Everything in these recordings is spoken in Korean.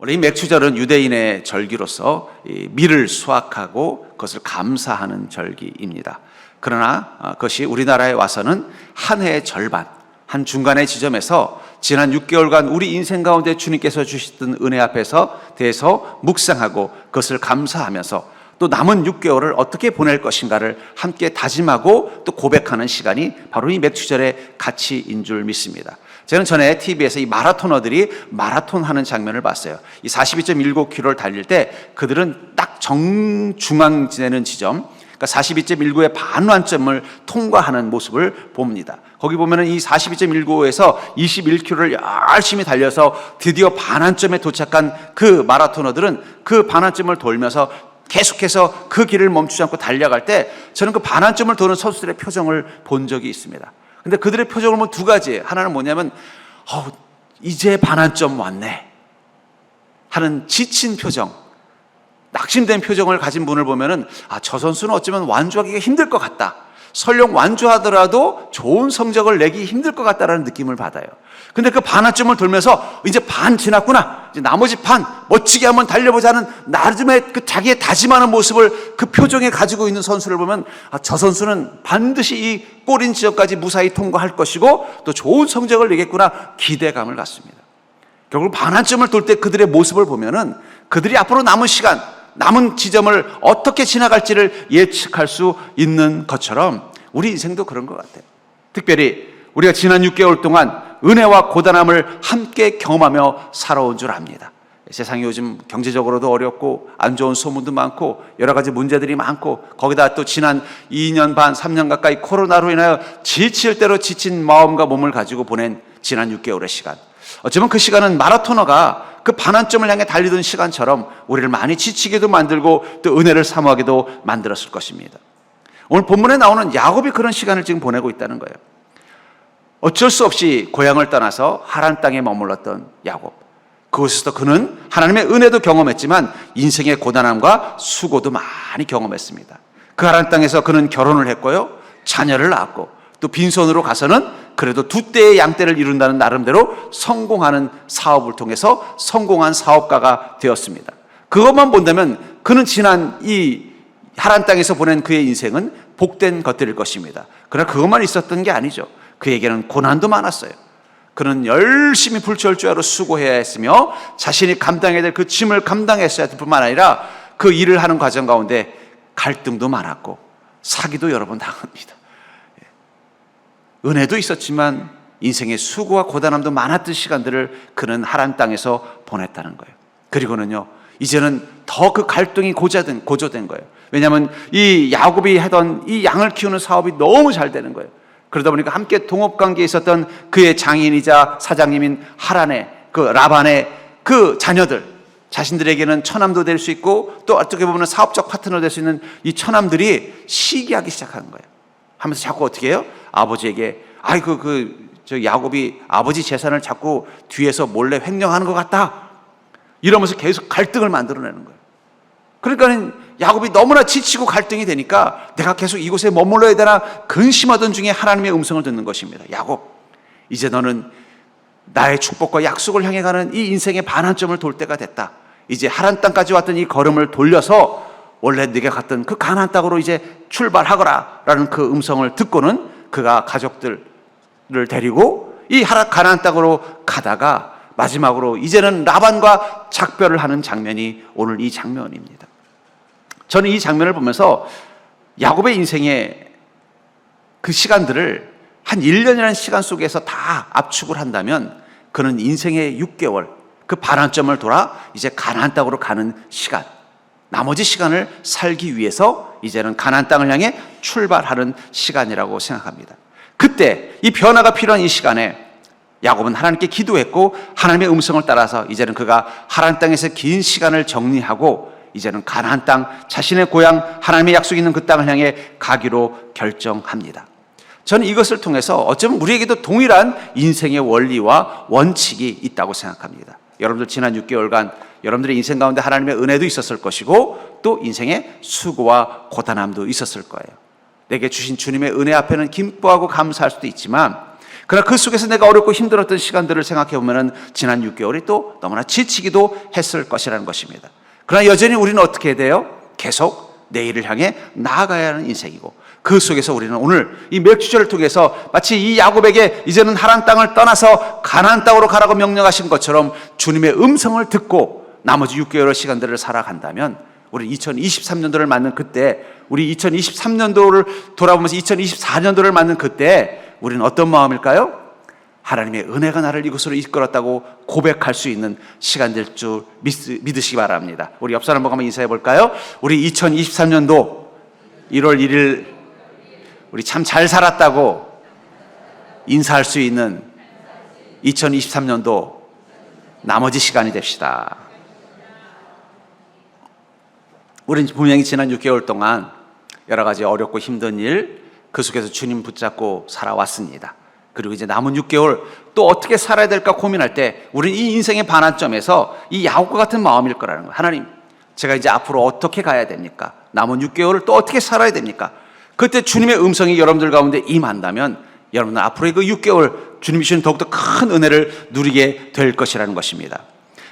원래 이 맥추절은 유대인의 절기로서 밀을 수확하고 그것을 감사하는 절기입니다. 그러나 그것이 우리나라에 와서는 한 해의 절반, 한 중간의 지점에서 지난 6개월간 우리 인생 가운데 주님께서 주셨던 은혜 앞에서 대해서 묵상하고 그것을 감사하면서 또 남은 6개월을 어떻게 보낼 것인가를 함께 다짐하고 또 고백하는 시간이 바로 이 맥추절의 가치인 줄 믿습니다. 저는 전에 TV에서 이 마라토너들이 마라톤하는 장면을 봤어요. 이 42.19km를 달릴 때 그들은 딱 정중앙 지내는 지점, 그러니까 42.19의 반환점을 통과하는 모습을 봅니다. 거기 보면은 이 42.19에서 21km를 열심히 달려서 드디어 반환점에 도착한 그 마라토너들은 그 반환점을 돌면서 계속해서 그 길을 멈추지 않고 달려갈 때 저는 그 반환점을 도는 선수들의 표정을 본 적이 있습니다. 근데 그들의 표정을 보면 두 가지. 하나는 뭐냐면 이제 반환점 왔네 하는 지친 표정, 낙심된 표정을 가진 분을 보면은 저 선수는 어쩌면 완주하기가 힘들 것 같다, 설령 완주하더라도 좋은 성적을 내기 힘들 것 같다라는 느낌을 받아요. 근데 그 반환점을 돌면서 이제 반 지났구나, 이제 나머지 반 멋지게 한번 달려보자는 나름의 그 자기의 다짐하는 모습을 그 표정에 가지고 있는 선수를 보면 저 선수는 반드시 이 골인 지역까지 무사히 통과할 것이고 또 좋은 성적을 내겠구나 기대감을 갖습니다. 결국 반환점을 돌 때 그들의 모습을 보면은 그들이 앞으로 남은 시간, 남은 지점을 어떻게 지나갈지를 예측할 수 있는 것처럼 우리 인생도 그런 것 같아요. 특별히 우리가 지난 6개월 동안 은혜와 고단함을 함께 경험하며 살아온 줄 압니다. 세상이 요즘 경제적으로도 어렵고 안 좋은 소문도 많고 여러 가지 문제들이 많고 거기다 또 지난 2년 반, 3년 가까이 코로나로 인하여 지칠 대로 지친 마음과 몸을 가지고 보낸 지난 6개월의 시간, 어쩌면 그 시간은 마라토너가 그 반환점을 향해 달리던 시간처럼 우리를 많이 지치게도 만들고 또 은혜를 사모하게도 만들었을 것입니다. 오늘 본문에 나오는 야곱이 그런 시간을 지금 보내고 있다는 거예요. 어쩔 수 없이 고향을 떠나서 하란 땅에 머물렀던 야곱, 그곳에서 그는 하나님의 은혜도 경험했지만 인생의 고단함과 수고도 많이 경험했습니다. 그 하란 땅에서 그는 결혼을 했고요, 자녀를 낳았고 또 빈손으로 가서는 그래도 두 떼의 양떼를 이룬다는 나름대로 성공하는 사업을 통해서 성공한 사업가가 되었습니다. 그것만 본다면 그는 지난 이 하란 땅에서 보낸 그의 인생은 복된 것들일 것입니다. 그러나 그것만 있었던 게 아니죠. 그에게는 고난도 많았어요. 그는 열심히 불철주야로 수고해야 했으며 자신이 감당해야 될 그 짐을 감당했어야 할 뿐만 아니라 그 일을 하는 과정 가운데 갈등도 많았고 사기도 여러 번 당합니다. 은혜도 있었지만 인생의 수고와 고단함도 많았던 시간들을 그는 하란 땅에서 보냈다는 거예요. 그리고는요, 이제는 더 그 갈등이 고조된 거예요. 왜냐하면 이 야곱이 하던 이 양을 키우는 사업이 너무 잘 되는 거예요. 그러다 보니까 함께 동업관계에 있었던 그의 장인이자 사장님인 하란의 그 라반의 그 자녀들, 자신들에게는 처남도 될 수 있고 또 어떻게 보면 사업적 파트너 될 수 있는 이 처남들이 시기하기 시작하는 거예요. 하면서 자꾸 어떻게 해요? 아버지에게 저 야곱이 아버지 재산을 자꾸 뒤에서 몰래 횡령하는 것 같다, 이러면서 계속 갈등을 만들어내는 거예요. 그러니까 야곱이 너무나 지치고 갈등이 되니까 내가 계속 이곳에 머물러야 되나 근심하던 중에 하나님의 음성을 듣는 것입니다. 야곱, 이제 너는 나의 축복과 약속을 향해 가는 이 인생의 반환점을 돌 때가 됐다. 이제 하란 땅까지 왔던 이 걸음을 돌려서 원래 네가 갔던 그 가나안 땅으로 이제 출발하거라 라는 그 음성을 듣고는 그가 가족들을 데리고 이 가나안 땅으로 가다가 마지막으로 이제는 라반과 작별을 하는 장면이 오늘 이 장면입니다. 저는 이 장면을 보면서 야곱의 인생의 그 시간들을 한 1년이라는 시간 속에서 다 압축을 한다면 그는 인생의 6개월, 그 반환점을 돌아 이제 가나안 땅으로 가는 시간, 나머지 시간을 살기 위해서 이제는 가나안 땅을 향해 출발하는 시간이라고 생각합니다. 그때 이 변화가 필요한 이 시간에 야곱은 하나님께 기도했고 하나님의 음성을 따라서 이제는 그가 하란 땅에서 긴 시간을 정리하고 이제는 가나안 땅, 자신의 고향, 하나님의 약속이 있는 그 땅을 향해 가기로 결정합니다. 저는 이것을 통해서 어쩌면 우리에게도 동일한 인생의 원리와 원칙이 있다고 생각합니다. 여러분들 지난 6개월간 여러분들의 인생 가운데 하나님의 은혜도 있었을 것이고 또 인생의 수고와 고단함도 있었을 거예요. 내게 주신 주님의 은혜 앞에는 기뻐하고 감사할 수도 있지만 그러나 그 속에서 내가 어렵고 힘들었던 시간들을 생각해 보면 지난 6개월이 또 너무나 지치기도 했을 것이라는 것입니다. 그러나 여전히 우리는 어떻게 해야 돼요? 계속 내일을 향해 나아가야 하는 인생이고, 그 속에서 우리는 오늘 이 멸주절을 통해서 마치 이 야곱에게 이제는 하란 땅을 떠나서 가나안 땅으로 가라고 명령하신 것처럼 주님의 음성을 듣고 나머지 6개월의 시간들을 살아간다면, 우리 2023년도를 맞는 그때, 우리 2023년도를 돌아보면서 2024년도를 맞는 그때 우리는 어떤 마음일까요? 하나님의 은혜가 나를 이곳으로 이끌었다고 고백할 수 있는 시간 될 줄 믿으시기 바랍니다. 우리 옆 사람 보고 한번 인사해 볼까요? 우리 2023년도 1월 1일 우리 참 잘 살았다고 인사할 수 있는 2023년도 나머지 시간이 됩시다. 우리는 분명히 지난 6개월 동안 여러 가지 어렵고 힘든 일, 그 속에서 주님 붙잡고 살아왔습니다. 그리고 이제 남은 6개월 또 어떻게 살아야 될까 고민할 때 우리는 이 인생의 반환점에서 이 야곱과 같은 마음일 거라는 거예요. 하나님, 제가 이제 앞으로 어떻게 가야 됩니까? 남은 6개월을 또 어떻게 살아야 됩니까? 그때 주님의 음성이 여러분들 가운데 임한다면 여러분은 앞으로의 그 6개월 주님이 주신 더욱더 큰 은혜를 누리게 될 것이라는 것입니다.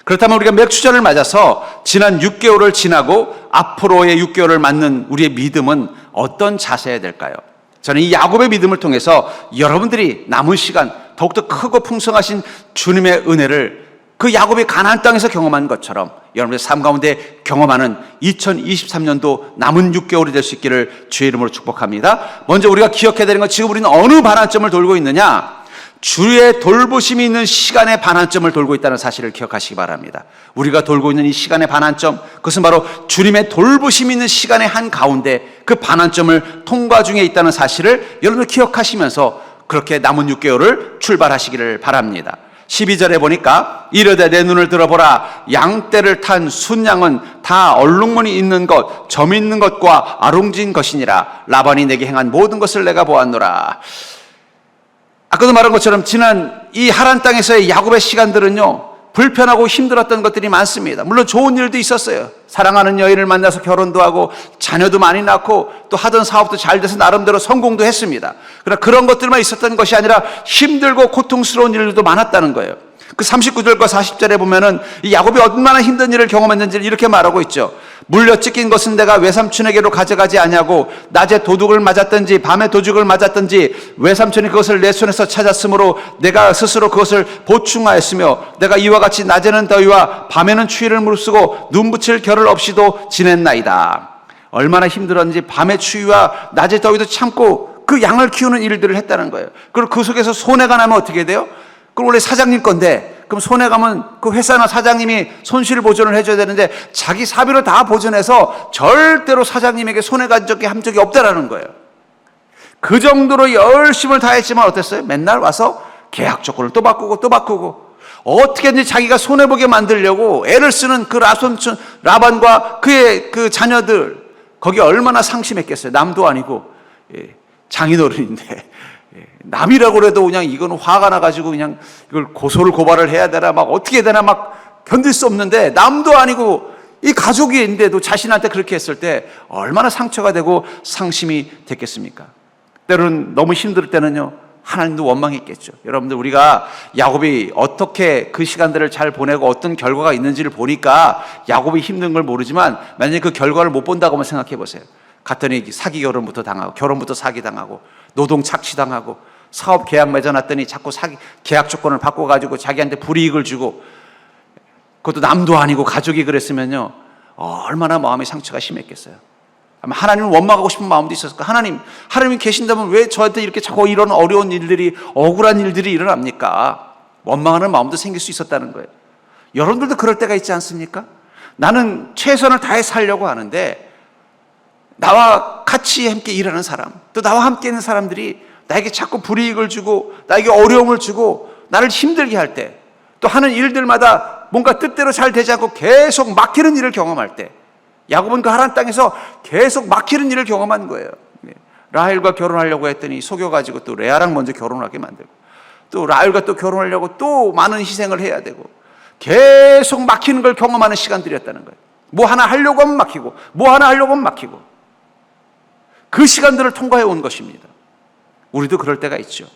그렇다면 우리가 맥주절을 맞아서 지난 6개월을 지나고 앞으로의 6개월을 맞는 우리의 믿음은 어떤 자세여야 될까요? 저는 이 야곱의 믿음을 통해서 여러분들이 남은 시간 더욱더 크고 풍성하신 주님의 은혜를 그 야곱이 가나안 땅에서 경험한 것처럼 여러분의 삶 가운데 경험하는 2023년도 남은 6개월이 될 수 있기를 주의 이름으로 축복합니다. 먼저 우리가 기억해야 되는 건 지금 우리는 어느 반환점을 돌고 있느냐? 주의 돌보심이 있는 시간의 반환점을 돌고 있다는 사실을 기억하시기 바랍니다. 우리가 돌고 있는 이 시간의 반환점, 그것은 바로 주님의 돌보심이 있는 시간의 한가운데 그 반환점을 통과 중에 있다는 사실을 여러분들 기억하시면서 그렇게 남은 6개월을 출발하시기를 바랍니다. 12절에 보니까 이르되 내 눈을 들어보라, 양떼를 탄 순양은 다 얼룩무늬 있는 것, 점 있는 것과 아롱진 것이니라. 라반이 내게 행한 모든 것을 내가 보았노라. 아까도 말한 것처럼 지난 이 하란 땅에서의 야곱의 시간들은요, 불편하고 힘들었던 것들이 많습니다. 물론 좋은 일도 있었어요. 사랑하는 여인을 만나서 결혼도 하고 자녀도 많이 낳고 또 하던 사업도 잘 돼서 나름대로 성공도 했습니다. 그러나 그런 것들만 있었던 것이 아니라 힘들고 고통스러운 일들도 많았다는 거예요. 그 39절과 40절에 보면은 이 야곱이 얼마나 힘든 일을 경험했는지를 이렇게 말하고 있죠. 물려 찢긴 것은 내가 외삼촌에게로 가져가지 아니하고 낮에 도둑을 맞았든지 밤에 도둑을 맞았든지 외삼촌이 그것을 내 손에서 찾았으므로 내가 스스로 그것을 보충하였으며 내가 이와 같이 낮에는 더위와 밤에는 추위를 무릅쓰고 눈 붙일 겨를 없이도 지냈나이다. 얼마나 힘들었는지 밤의 추위와 낮의 더위도 참고 그 양을 키우는 일들을 했다는 거예요. 그리고 그 속에서 손해가 나면 어떻게 돼요? 그럼 원래 사장님 건데, 그럼 손해 가면 그 회사나 사장님이 손실 보전을 해줘야 되는데 자기 사비로 다 보전해서 절대로 사장님에게 손해 간 적이 한 적이 없다라는 거예요. 그 정도로 열심을 다했지만 어땠어요? 맨날 와서 계약 조건을 또 바꾸고 또 바꾸고 어떻게든지 자기가 손해보게 만들려고 애를 쓰는 그 라반과 그의 그 자녀들, 거기 얼마나 상심했겠어요. 남도 아니고 장인어른인데 남이라고 해도 그냥 이건 화가 나가지고 그냥 이걸 고소를 고발을 해야 되나 막 어떻게 해야 되나 막 견딜 수 없는데, 남도 아니고 이 가족인데도 자신한테 그렇게 했을 때 얼마나 상처가 되고 상심이 됐겠습니까? 때로는 너무 힘들 때는요, 하나님도 원망했겠죠. 여러분들, 우리가 야곱이 어떻게 그 시간들을 잘 보내고 어떤 결과가 있는지를 보니까 야곱이 힘든 걸 모르지만 만약에 그 결과를 못 본다고 한번 생각해 보세요. 갔더니 사기 결혼부터 당하고 결혼부터 사기 당하고 노동 착취당하고 사업 계약 맺어놨더니 자꾸 사기 계약 조건을 바꿔가지고 자기한테 불이익을 주고, 그것도 남도 아니고 가족이 그랬으면요 얼마나 마음의 상처가 심했겠어요. 아마 하나님을 원망하고 싶은 마음도 있었을까. 하나님이 계신다면 왜 저한테 이렇게 자꾸 이런 어려운 일들이, 억울한 일들이 일어납니까? 원망하는 마음도 생길 수 있었다는 거예요. 여러분들도 그럴 때가 있지 않습니까? 나는 최선을 다해 살려고 하는데 나와 같이 함께 일하는 사람, 또 나와 함께 있는 사람들이 나에게 자꾸 불이익을 주고 나에게 어려움을 주고 나를 힘들게 할 때, 또 하는 일들마다 뭔가 뜻대로 잘 되지 않고 계속 막히는 일을 경험할 때, 야곱은 그 하란 땅에서 계속 막히는 일을 경험한 거예요. 라헬과 결혼하려고 했더니 속여가지고 또 레아랑 먼저 결혼하게 만들고, 또 라헬과 또 결혼하려고 또 많은 희생을 해야 되고, 계속 막히는 걸 경험하는 시간들이었다는 거예요. 뭐 하나 하려고 하면 막히고 뭐 하나 하려고 하면 막히고, 그 시간들을 통과해 온 것입니다. 우리도 그럴 때가 있죠.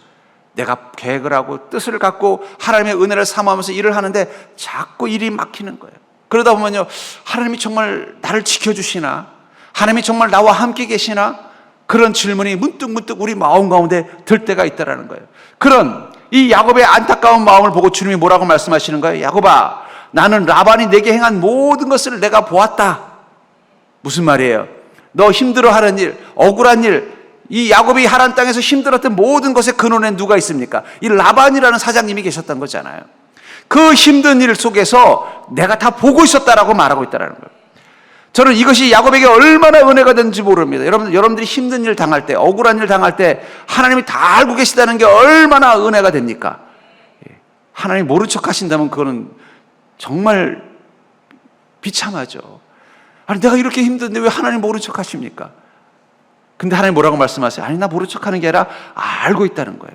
내가 계획을 하고 뜻을 갖고 하나님의 은혜를 사모하면서 일을 하는데 자꾸 일이 막히는 거예요. 그러다 보면요, 하나님이 정말 나를 지켜주시나? 하나님이 정말 나와 함께 계시나? 그런 질문이 문득문득 우리 마음 가운데 들 때가 있다라는 거예요. 그런 이 야곱의 안타까운 마음을 보고 주님이 뭐라고 말씀하시는 거예요? 야곱아, 나는 라반이 내게 행한 모든 것을 내가 보았다. 무슨 말이에요? 너 힘들어하는 일, 억울한 일, 이 야곱이 하란 땅에서 힘들었던 모든 것의 근원에 누가 있습니까? 이 라반이라는 사장님이 계셨던 거잖아요. 그 힘든 일 속에서 내가 다 보고 있었다라고 말하고 있다는 거예요. 저는 이것이 야곱에게 얼마나 은혜가 되는지 모릅니다. 여러분들이 힘든 일 당할 때, 억울한 일 당할 때 하나님이 다 알고 계시다는 게 얼마나 은혜가 됩니까? 하나님이 모른 척 하신다면 그거는 정말 비참하죠. 아니, 내가 이렇게 힘든데 왜 하나님 모른 척 하십니까? 근데 하나님 뭐라고 말씀하세요? 아니, 나 모른 척 하는 게 아니라 알고 있다는 거예요.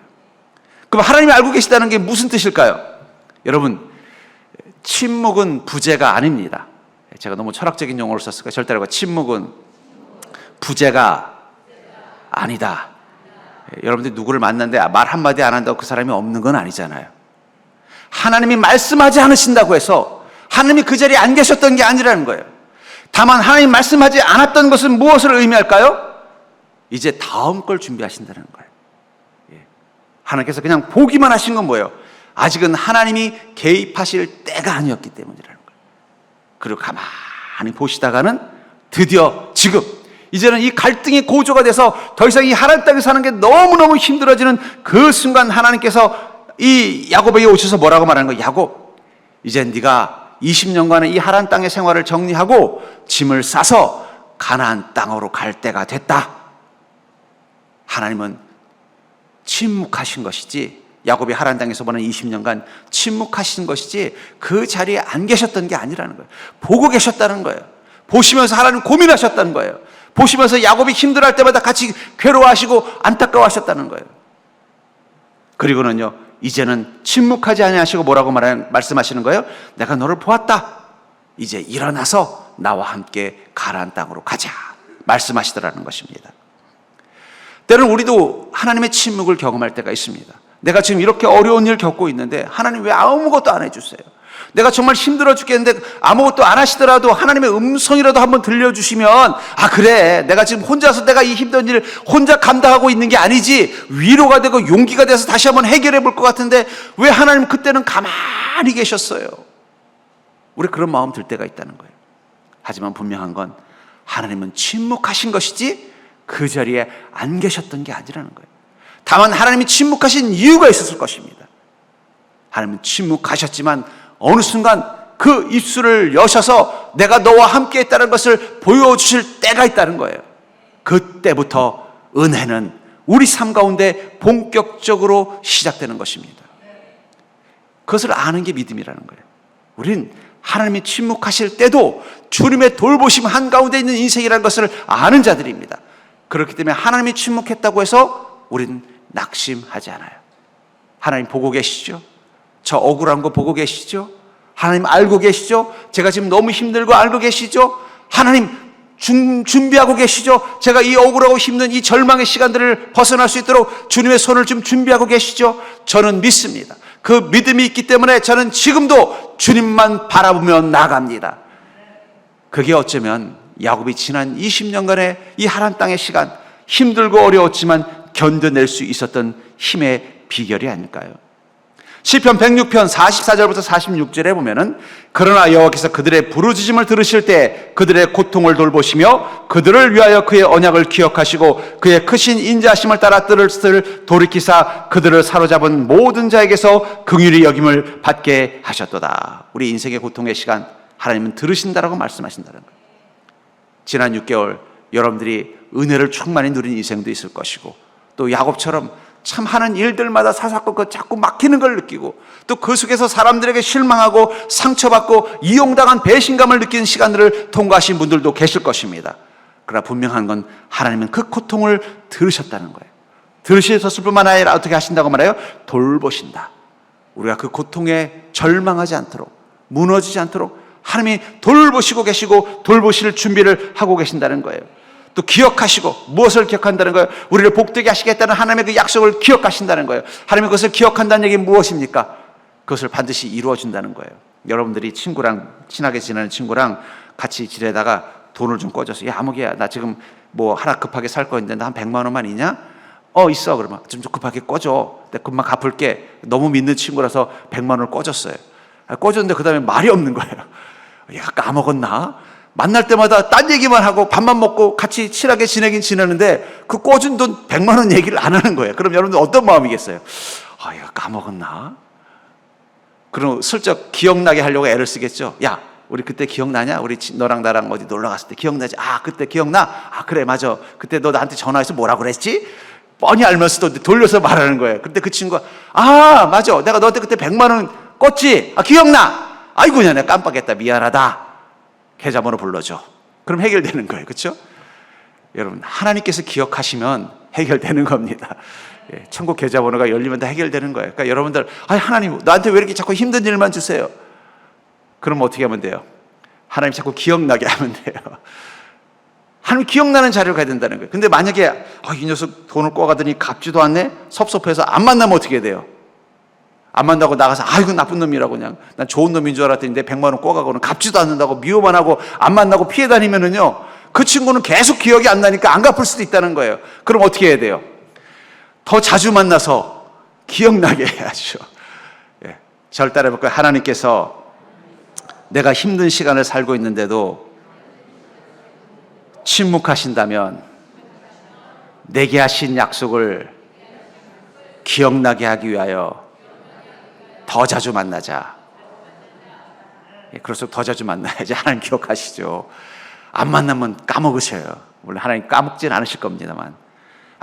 그럼 하나님이 알고 계시다는 게 무슨 뜻일까요? 여러분, 침묵은 부재가 아닙니다. 제가 너무 철학적인 용어를 썼을까요? 절대 아니고, 침묵은 부재가 아니다. 여러분들이 누구를 만났는데 말 한마디 안 한다고 그 사람이 없는 건 아니잖아요. 하나님이 말씀하지 않으신다고 해서 하나님이 그 자리에 안 계셨던 게 아니라는 거예요. 다만 하나님 말씀하지 않았던 것은 무엇을 의미할까요? 이제 다음 걸 준비하신다는 거예요. 하나님께서 그냥 보기만 하신 건 뭐예요? 아직은 하나님이 개입하실 때가 아니었기 때문이라는 거예요. 그리고 가만히 보시다가는 드디어 지금 이제는 이 갈등이 고조가 돼서 더 이상 이 하나님 땅에 사는 게 너무너무 힘들어지는 그 순간 하나님께서 이 야곱에게 오셔서 뭐라고 말하는 거예요? 야곱, 이제 네가 20년간의 이 하나님 땅의 생활을 정리하고 짐을 싸서 가나안 땅으로 갈 때가 됐다. 하나님은 침묵하신 것이지, 야곱이 하란 땅에서 보낸 20년간 침묵하신 것이지 그 자리에 안 계셨던 게 아니라는 거예요. 보고 계셨다는 거예요. 보시면서 하나님 고민하셨다는 거예요. 보시면서 야곱이 힘들어할 때마다 같이 괴로워하시고 안타까워하셨다는 거예요. 그리고는요, 이제는 침묵하지 아니하시고 뭐라고 말씀하시는 거예요? 내가 너를 보았다. 이제 일어나서 나와 함께 가나안 땅으로 가자. 말씀하시더라는 것입니다. 때로는 우리도 하나님의 침묵을 경험할 때가 있습니다. 내가 지금 이렇게 어려운 일 겪고 있는데 하나님 왜 아무것도 안 해주세요? 내가 정말 힘들어 죽겠는데 아무것도 안 하시더라도 하나님의 음성이라도 한번 들려주시면, 아 그래, 내가 지금 혼자서 내가 이 힘든 일을 혼자 감당하고 있는 게 아니지, 위로가 되고 용기가 돼서 다시 한번 해결해 볼 것 같은데 왜 하나님 그때는 가만히 계셨어요? 우리 그런 마음 들 때가 있다는 거예요. 하지만 분명한 건 하나님은 침묵하신 것이지 그 자리에 안 계셨던 게 아니라는 거예요. 다만 하나님이 침묵하신 이유가 있었을 것입니다. 하나님은 침묵하셨지만 어느 순간 그 입술을 여셔서 내가 너와 함께 했다는 것을 보여주실 때가 있다는 거예요. 그때부터 은혜는 우리 삶 가운데 본격적으로 시작되는 것입니다. 그것을 아는 게 믿음이라는 거예요. 우린 하나님이 침묵하실 때도 주님의 돌보심 한가운데 있는 인생이라는 것을 아는 자들입니다. 그렇기 때문에 하나님이 침묵했다고 해서 우리는 낙심하지 않아요. 하나님 보고 계시죠? 저 억울한 거 보고 계시죠? 하나님 알고 계시죠? 제가 지금 너무 힘들고 알고 계시죠? 하나님 준비하고 계시죠? 제가 이 억울하고 힘든 이 절망의 시간들을 벗어날 수 있도록 주님의 손을 좀 준비하고 계시죠? 저는 믿습니다. 그 믿음이 있기 때문에 저는 지금도 주님만 바라보며 나갑니다. 그게 어쩌면 야곱이 지난 20년간의 이 하나님 땅의 시간, 힘들고 어려웠지만 견뎌낼 수 있었던 힘의 비결이 아닐까요? 시편 106편 44절부터 46절에 보면은, 그러나 여호와께서 그들의 부르짖음을 들으실 때 그들의 고통을 돌보시며 그들을 위하여 그의 언약을 기억하시고 그의 크신 인자하심을 따라 뜻을 돌이키사 그들을 사로잡은 모든 자에게서 긍휼히 여김을 받게 하셨도다. 우리 인생의 고통의 시간 하나님은 들으신다라고 말씀하신다는 거예요. 지난 6개월 여러분들이 은혜를 충만히 누린 인생도 있을 것이고, 또 야곱처럼 참 하는 일들마다 사사건건 자꾸 막히는 걸 느끼고, 또 그 속에서 사람들에게 실망하고 상처받고 이용당한 배신감을 느끼는 시간들을 통과하신 분들도 계실 것입니다. 그러나 분명한 건 하나님은 그 고통을 들으셨다는 거예요. 들으셨을 뿐만 아니라 어떻게 하신다고 말해요? 돌보신다. 우리가 그 고통에 절망하지 않도록, 무너지지 않도록 하나님이 돌보시고 계시고 돌보실 준비를 하고 계신다는 거예요. 또 기억하시고, 무엇을 기억한다는 거예요? 우리를 복되게 하시겠다는 하나님의 그 약속을 기억하신다는 거예요. 하나님이 그것을 기억한다는 얘기는 무엇입니까? 그것을 반드시 이루어준다는 거예요. 여러분들이 친하게 지내는 친구랑 같이 지내다가 돈을 좀 꿔줘서, 야, 아무개야, 나 지금 뭐 하나 급하게 살 거 있는데 나 한 100만 원만 있냐? 있어. 그러면 좀 급하게 꿔줘. 내가 금방 갚을게. 너무 믿는 친구라서 100만 원을 꿔줬어요. 꿔줬는데 그 다음에 말이 없는 거예요. 얘가 까먹었나? 만날 때마다 딴 얘기만 하고 밥만 먹고 같이 친하게 지내긴 지내는데 그 꿔준 돈 100만 원 얘기를 안 하는 거예요. 그럼 여러분들 어떤 마음이겠어요? 얘가 까먹었나? 그럼 슬쩍 기억나게 하려고 애를 쓰겠죠. 야, 우리 그때 기억나냐? 우리 너랑 나랑 어디 놀러 갔을 때 기억나지? 그때 기억나? 그래, 맞아. 그때 너 나한테 전화해서 뭐라고 그랬지? 뻔히 알면서도 돌려서 말하는 거예요. 근데 그 친구가, 맞아. 내가 너한테 그때 100만 원 껐지? 기억나? 아이고, 내가 깜빡했다. 미안하다. 계좌번호 불러줘. 그럼 해결되는 거예요. 그렇죠? 여러분, 하나님께서 기억하시면 해결되는 겁니다. 천국 계좌번호가 열리면 다 해결되는 거예요. 그러니까 여러분들, 하나님, 나한테 왜 이렇게 자꾸 힘든 일만 주세요? 그럼 어떻게 하면 돼요? 하나님 자꾸 기억나게 하면 돼요. 하나님 기억나는 자리를 가야 된다는 거예요. 근데 만약에 이 녀석 돈을 꿔가더니 갚지도 않네? 섭섭해서 안 만나면 어떻게 돼요? 안 만나고 나가서 이거 나쁜 놈이라고, 그냥 난 좋은 놈인 줄 알았더니 내 100만 원 꿔가고는 갚지도 않는다고 미워만 하고 안 만나고 피해 다니면은요, 그 친구는 계속 기억이 안 나니까 안 갚을 수도 있다는 거예요. 그럼 어떻게 해야 돼요? 더 자주 만나서 기억나게 해야죠. 절 따라해볼까요? 하나님께서 내가 힘든 시간을 살고 있는데도 침묵하신다면 내게 하신 약속을 기억나게 하기 위하여 더 자주 만나자. 그럴수록 더 자주 만나야지. 하나님 기억하시죠. 안 만나면 까먹으셔요. 물론 하나님 까먹진 않으실 겁니다만.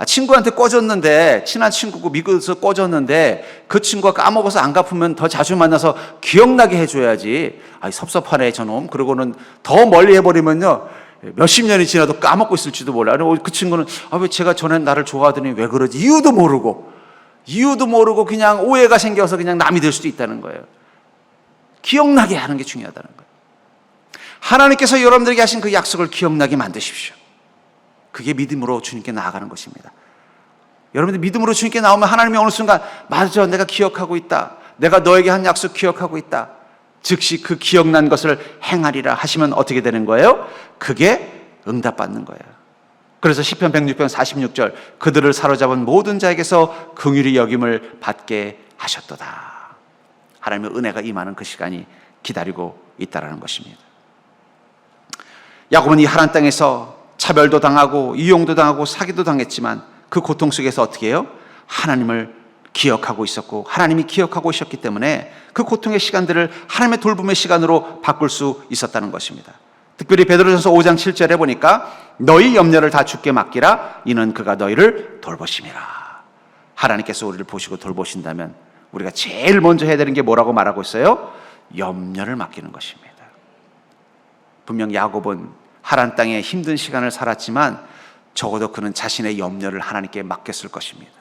친구한테 꿔줬는데, 친한 친구고 믿어서 꿔줬는데 그 친구가 까먹어서 안 갚으면 더 자주 만나서 기억나게 해줘야지. 섭섭하네 저놈. 그러고는 더 멀리 해버리면요, 몇십 년이 지나도 까먹고 있을지도 몰라요. 그 친구는 왜 제가 전엔 나를 좋아하더니 왜 그러지? 이유도 모르고 그냥 오해가 생겨서 그냥 남이 될 수도 있다는 거예요. 기억나게 하는 게 중요하다는 거예요. 하나님께서 여러분들에게 하신 그 약속을 기억나게 만드십시오. 그게 믿음으로 주님께 나아가는 것입니다. 여러분들 믿음으로 주님께 나오면 하나님이 어느 순간, 맞아, 내가 기억하고 있다. 내가 너에게 한 약속 기억하고 있다. 즉시 그 기억난 것을 행하리라 하시면 어떻게 되는 거예요? 그게 응답받는 거예요. 그래서 시편 106편 46절, 그들을 사로잡은 모든 자에게서 긍휼히 여김을 받게 하셨도다. 하나님의 은혜가 임하는 그 시간이 기다리고 있다는 것입니다. 야곱은 이 하란 땅에서 차별도 당하고 이용도 당하고 사기도 당했지만 그 고통 속에서 어떻게 해요? 하나님을 기억하고 있었고, 하나님이 기억하고 오셨기 때문에 그 고통의 시간들을 하나님의 돌봄의 시간으로 바꿀 수 있었다는 것입니다. 특별히 베드로전서 5장 7절에 보니까 너희 염려를 다 주께 맡기라, 이는 그가 너희를 돌보심이라. 하나님께서 우리를 보시고 돌보신다면 우리가 제일 먼저 해야 되는 게 뭐라고 말하고 있어요? 염려를 맡기는 것입니다. 분명 야곱은 하란 땅에 힘든 시간을 살았지만 적어도 그는 자신의 염려를 하나님께 맡겼을 것입니다.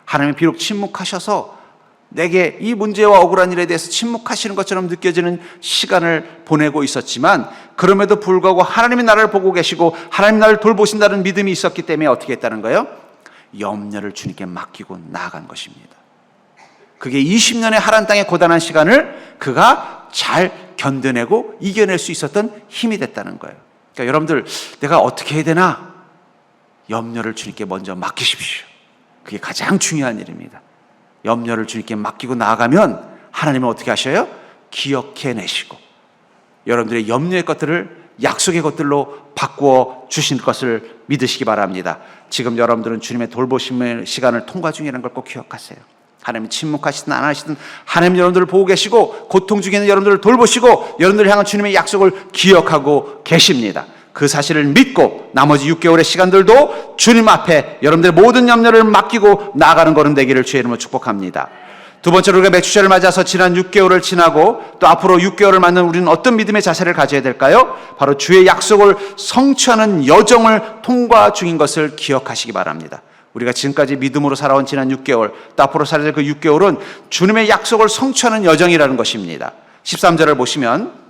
하나님이 비록 침묵하셔서 내게 이 문제와 억울한 일에 대해서 침묵하시는 것처럼 느껴지는 시간을 보내고 있었지만, 그럼에도 불구하고 하나님이 나를 보고 계시고 하나님이 나를 돌보신다는 믿음이 있었기 때문에 어떻게 했다는 거예요? 염려를 주님께 맡기고 나아간 것입니다. 그게 20년의 하란 땅의 고단한 시간을 그가 잘 견뎌내고 이겨낼 수 있었던 힘이 됐다는 거예요. 그러니까 여러분들, 내가 어떻게 해야 되나? 염려를 주님께 먼저 맡기십시오. 그게 가장 중요한 일입니다. 염려를 주님께 맡기고 나아가면 하나님은 어떻게 하셔요? 기억해내시고 여러분들의 염려의 것들을 약속의 것들로 바꾸어 주신 것을 믿으시기 바랍니다. 지금 여러분들은 주님의 돌보심의 시간을 통과 중이라는 걸 꼭 기억하세요. 하나님 침묵하시든 안 하시든 하나님 여러분들을 보고 계시고 고통 중에 있는 여러분들을 돌보시고 여러분들을 향한 주님의 약속을 기억하고 계십니다. 그 사실을 믿고 나머지 6개월의 시간들도 주님 앞에 여러분들의 모든 염려를 맡기고 나아가는 걸음 되기를 주의 이름으로 축복합니다. 두 번째로 우리가 매주절을 맞아서 지난 6개월을 지나고 또 앞으로 6개월을 맞는 우리는 어떤 믿음의 자세를 가져야 될까요? 바로 주의 약속을 성취하는 여정을 통과 중인 것을 기억하시기 바랍니다. 우리가 지금까지 믿음으로 살아온 지난 6개월, 또 앞으로 살아갈 그 6개월은 주님의 약속을 성취하는 여정이라는 것입니다. 13절을 보시면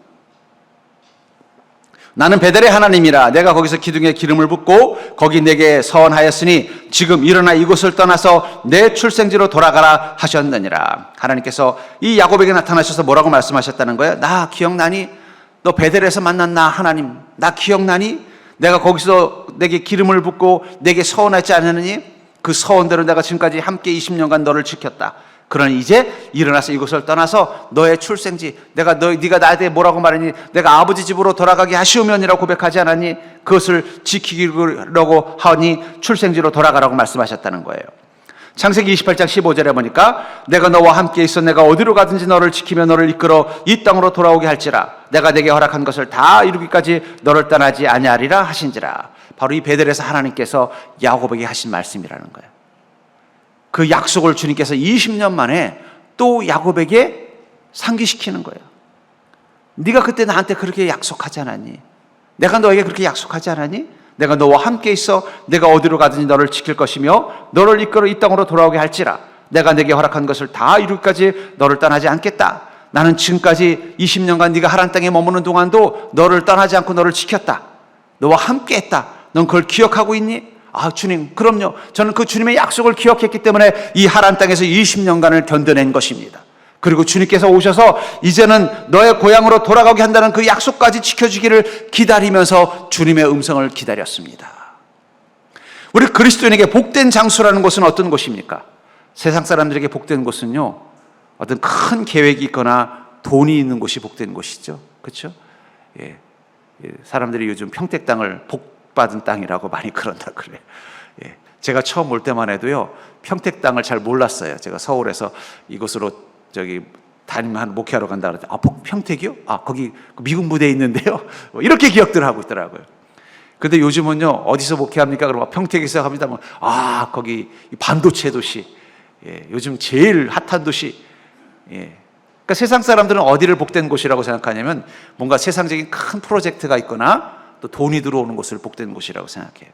나는 베델의 하나님이라. 내가 거기서 기둥에 기름을 붓고 거기 내게 서원하였으니 지금 일어나 이곳을 떠나서 내 출생지로 돌아가라 하셨느니라. 하나님께서 이 야곱에게 나타나셔서 뭐라고 말씀하셨다는 거예요? 나 기억나니? 너 베델에서 만난 나 하나님, 나 기억나니? 내가 거기서 내게 기름을 붓고 내게 서원하지 않았느니? 그 서원대로 내가 지금까지 함께 20년간 너를 지켰다. 그러니 이제 일어나서 이곳을 떠나서 너의 출생지, 네가 나한테 뭐라고 말하니? 내가 아버지 집으로 돌아가게 하시오면이라고 고백하지 않았니? 그것을 지키려고 하니 출생지로 돌아가라고 말씀하셨다는 거예요. 창세기 28장 15절에 보니까 내가 너와 함께 있어 내가 어디로 가든지 너를 지키며 너를 이끌어 이 땅으로 돌아오게 할지라. 내가 내게 허락한 것을 다 이루기까지 너를 떠나지 아니하리라 하신지라. 바로 이 베델에서 하나님께서 야곱에게 하신 말씀이라는 거예요. 그 약속을 주님께서 20년 만에 또 야곱에게 상기시키는 거예요. 네가 그때 나한테 그렇게 약속하지 않았니? 내가 너에게 그렇게 약속하지 않았니? 내가 너와 함께 있어 내가 어디로 가든지 너를 지킬 것이며 너를 이끌어 이 땅으로 돌아오게 할지라. 내가 내게 허락한 것을 다 이루기까지 너를 떠나지 않겠다. 나는 지금까지 20년간 네가 하란 땅에 머무는 동안도 너를 떠나지 않고 너를 지켰다. 너와 함께 했다. 넌 그걸 기억하고 있니? 아, 주님, 그럼요. 저는 그 주님의 약속을 기억했기 때문에 이 하란 땅에서 20년간을 견뎌낸 것입니다. 그리고 주님께서 오셔서 이제는 너의 고향으로 돌아가게 한다는 그 약속까지 지켜주기를 기다리면서 주님의 음성을 기다렸습니다. 우리 그리스도인에게 복된 장소라는 곳은 어떤 곳입니까? 세상 사람들에게 복된 곳은요, 어떤 큰 계획이 있거나 돈이 있는 곳이 복된 곳이죠. 그렇죠? 예. 사람들이 요즘 평택 땅을 복받은 땅이라고 많이 그런다 그래요. 예. 제가 처음 올 때만 해도요, 평택 땅을 잘 몰랐어요. 제가 서울에서 이곳으로 담임하는 목회하러 간다 그랬더니, 아, 평택이요? 아, 거기 미군 부대에 있는데요? 이렇게 기억들 하고 있더라고요. 근데 요즘은요, 어디서 목회합니까? 그러면 평택에서 합니다. 아, 거기 반도체 도시. 예, 요즘 제일 핫한 도시. 예. 그러니까 세상 사람들은 어디를 복된 곳이라고 생각하냐면 뭔가 세상적인 큰 프로젝트가 있거나 또 돈이 들어오는 곳을 복된 곳이라고 생각해요.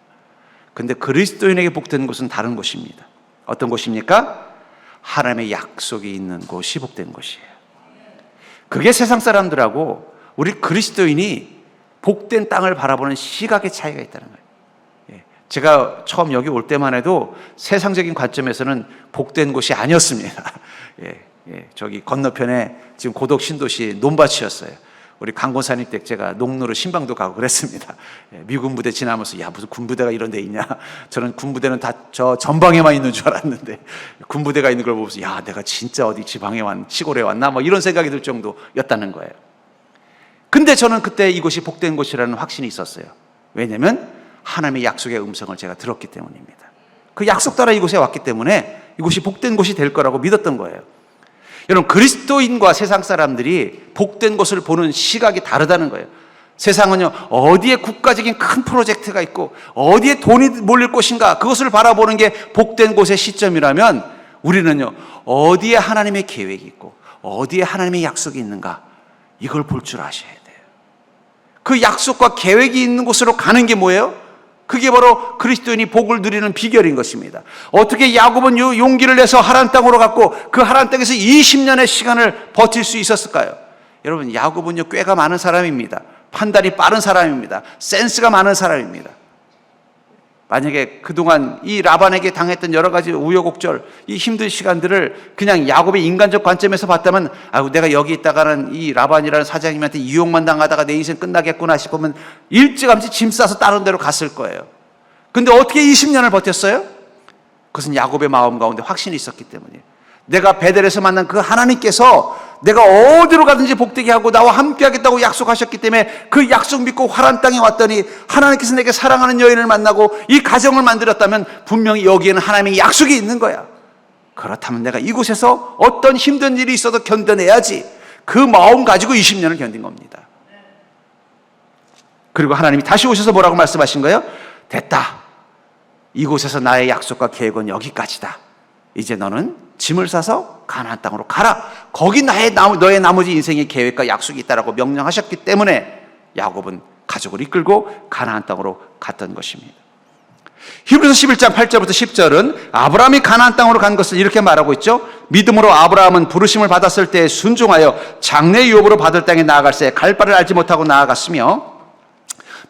근데 그리스도인에게 복된 곳은 다른 곳입니다. 어떤 곳입니까? 하나님의 약속이 있는 곳이 복된 곳이에요. 그게 세상 사람들하고 우리 그리스도인이 복된 땅을 바라보는 시각의 차이가 있다는 거예요. 제가 처음 여기 올 때만 해도 세상적인 관점에서는 복된 곳이 아니었습니다. 저기 건너편에 지금 고덕 신도시 논밭이었어요. 우리 강권사님 때 제가 농로로 신방도 가고 그랬습니다. 미군 부대 지나면서 야, 무슨 군부대가 이런 데 있냐. 저는 군부대는 다 저 전방에만 있는 줄 알았는데 군부대가 있는 걸 보면서 야, 내가 진짜 어디 지방에 시골에 왔나 뭐 이런 생각이 들 정도였다는 거예요. 근데 저는 그때 이곳이 복된 곳이라는 확신이 있었어요. 왜냐하면 하나님의 약속의 음성을 제가 들었기 때문입니다. 그 약속 따라 이곳에 왔기 때문에 이곳이 복된 곳이 될 거라고 믿었던 거예요. 여러분, 그리스도인과 세상 사람들이 복된 곳을 보는 시각이 다르다는 거예요. 세상은요, 어디에 국가적인 큰 프로젝트가 있고 어디에 돈이 몰릴 것인가, 그것을 바라보는 게 복된 곳의 시점이라면 우리는요, 어디에 하나님의 계획이 있고 어디에 하나님의 약속이 있는가, 이걸 볼 줄 아셔야 돼요. 그 약속과 계획이 있는 곳으로 가는 게 뭐예요? 그게 바로 그리스도인이 복을 누리는 비결인 것입니다. 어떻게 야곱은 용기를 내서 하란 땅으로 갔고 그 하란 땅에서 20년의 시간을 버틸 수 있었을까요? 여러분, 야곱은요, 꾀가 많은 사람입니다. 판단이 빠른 사람입니다. 센스가 많은 사람입니다. 만약에 그동안 이 라반에게 당했던 여러 가지 우여곡절, 이 힘든 시간들을 그냥 야곱의 인간적 관점에서 봤다면, 아유, 내가 여기 있다가는 이 라반이라는 사장님한테 이용만 당하다가 내 인생 끝나겠구나 싶으면 일찌감치 짐 싸서 다른 데로 갔을 거예요. 근데 어떻게 20년을 버텼어요? 그것은 야곱의 마음 가운데 확신이 있었기 때문이에요. 내가 베델에서 만난 그 하나님께서 내가 어디로 가든지 복되게 하고 나와 함께 하겠다고 약속하셨기 때문에 그 약속 믿고 하란 땅에 왔더니 하나님께서 내게 사랑하는 여인을 만나고 이 가정을 만들었다면 분명히 여기에는 하나님의 약속이 있는 거야. 그렇다면 내가 이곳에서 어떤 힘든 일이 있어도 견뎌내야지. 그 마음 가지고 20년을 견딘 겁니다. 그리고 하나님이 다시 오셔서 뭐라고 말씀하신 거예요? 됐다. 이곳에서 나의 약속과 계획은 여기까지다. 이제 너는 짐을 싸서 가나안 땅으로 가라. 거기 너의 나머지 인생의 계획과 약속이 있다라고 명령하셨기 때문에 야곱은 가족을 이끌고 가나안 땅으로 갔던 것입니다. 히브리서 11장 8절부터 10절은 아브라함이 가나안 땅으로 간 것을 이렇게 말하고 있죠. 믿음으로 아브라함은 부르심을 받았을 때 순종하여 장래 유업으로 받을 땅에 나아갈새 갈 바를 알지 못하고 나아갔으며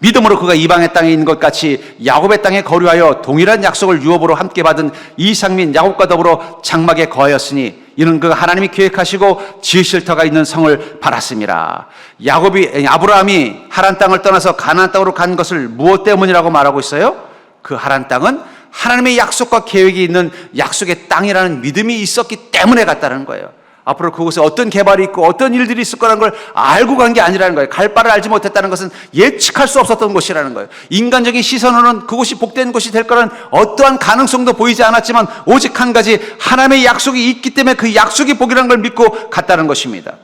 믿음으로 그가 이방의 땅에 있는 것 같이 야곱의 땅에 거류하여 동일한 약속을 유업으로 함께 받은 이삭 및 야곱과 더불어 장막에 거하였으니 이는 그 하나님이 계획하시고 지으실 터가 있는 성을 바랐습니다. 아브라함이 하란 땅을 떠나서 가나안 땅으로 간 것을 무엇 때문이라고 말하고 있어요? 그 하란 땅은 하나님의 약속과 계획이 있는 약속의 땅이라는 믿음이 있었기 때문에 갔다는 거예요. 앞으로 그곳에 어떤 개발이 있고 어떤 일들이 있을 거라는 걸 알고 간 게 아니라는 거예요. 갈 바를 알지 못했다는 것은 예측할 수 없었던 곳이라는 거예요. 인간적인 시선으로는 그곳이 복된 곳이 될 거라는 어떠한 가능성도 보이지 않았지만 오직 한 가지, 하나님의 약속이 있기 때문에 그 약속이 복이라는 걸 믿고 갔다는 것입니다.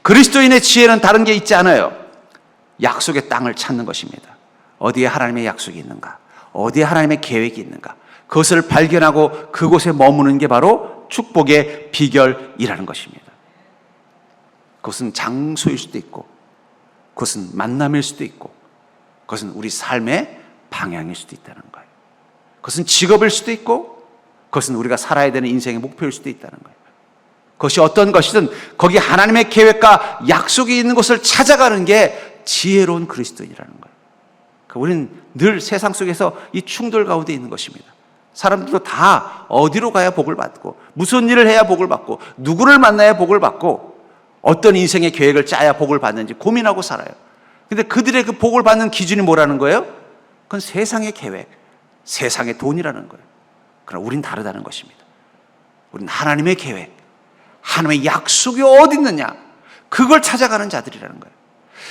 그리스도인의 지혜는 다른 게 있지 않아요. 약속의 땅을 찾는 것입니다. 어디에 하나님의 약속이 있는가? 어디에 하나님의 계획이 있는가? 그것을 발견하고 그곳에 머무는 게 바로 축복의 비결이라는 것입니다. 그것은 장소일 수도 있고, 그것은 만남일 수도 있고, 그것은 우리 삶의 방향일 수도 있다는 거예요. 그것은 직업일 수도 있고, 그것은 우리가 살아야 되는 인생의 목표일 수도 있다는 거예요. 그것이 어떤 것이든 거기 하나님의 계획과 약속이 있는 곳을 찾아가는 게 지혜로운 그리스도인이라는 거예요. 우리는 늘 세상 속에서 이 충돌 가운데 있는 것입니다. 사람들도 다 어디로 가야 복을 받고, 무슨 일을 해야 복을 받고, 누구를 만나야 복을 받고, 어떤 인생의 계획을 짜야 복을 받는지 고민하고 살아요. 근데 그들의 그 복을 받는 기준이 뭐라는 거예요? 그건 세상의 계획, 세상의 돈이라는 거예요. 그러나 우린 다르다는 것입니다. 우린 하나님의 계획, 하나님의 약속이 어디 있느냐, 그걸 찾아가는 자들이라는 거예요.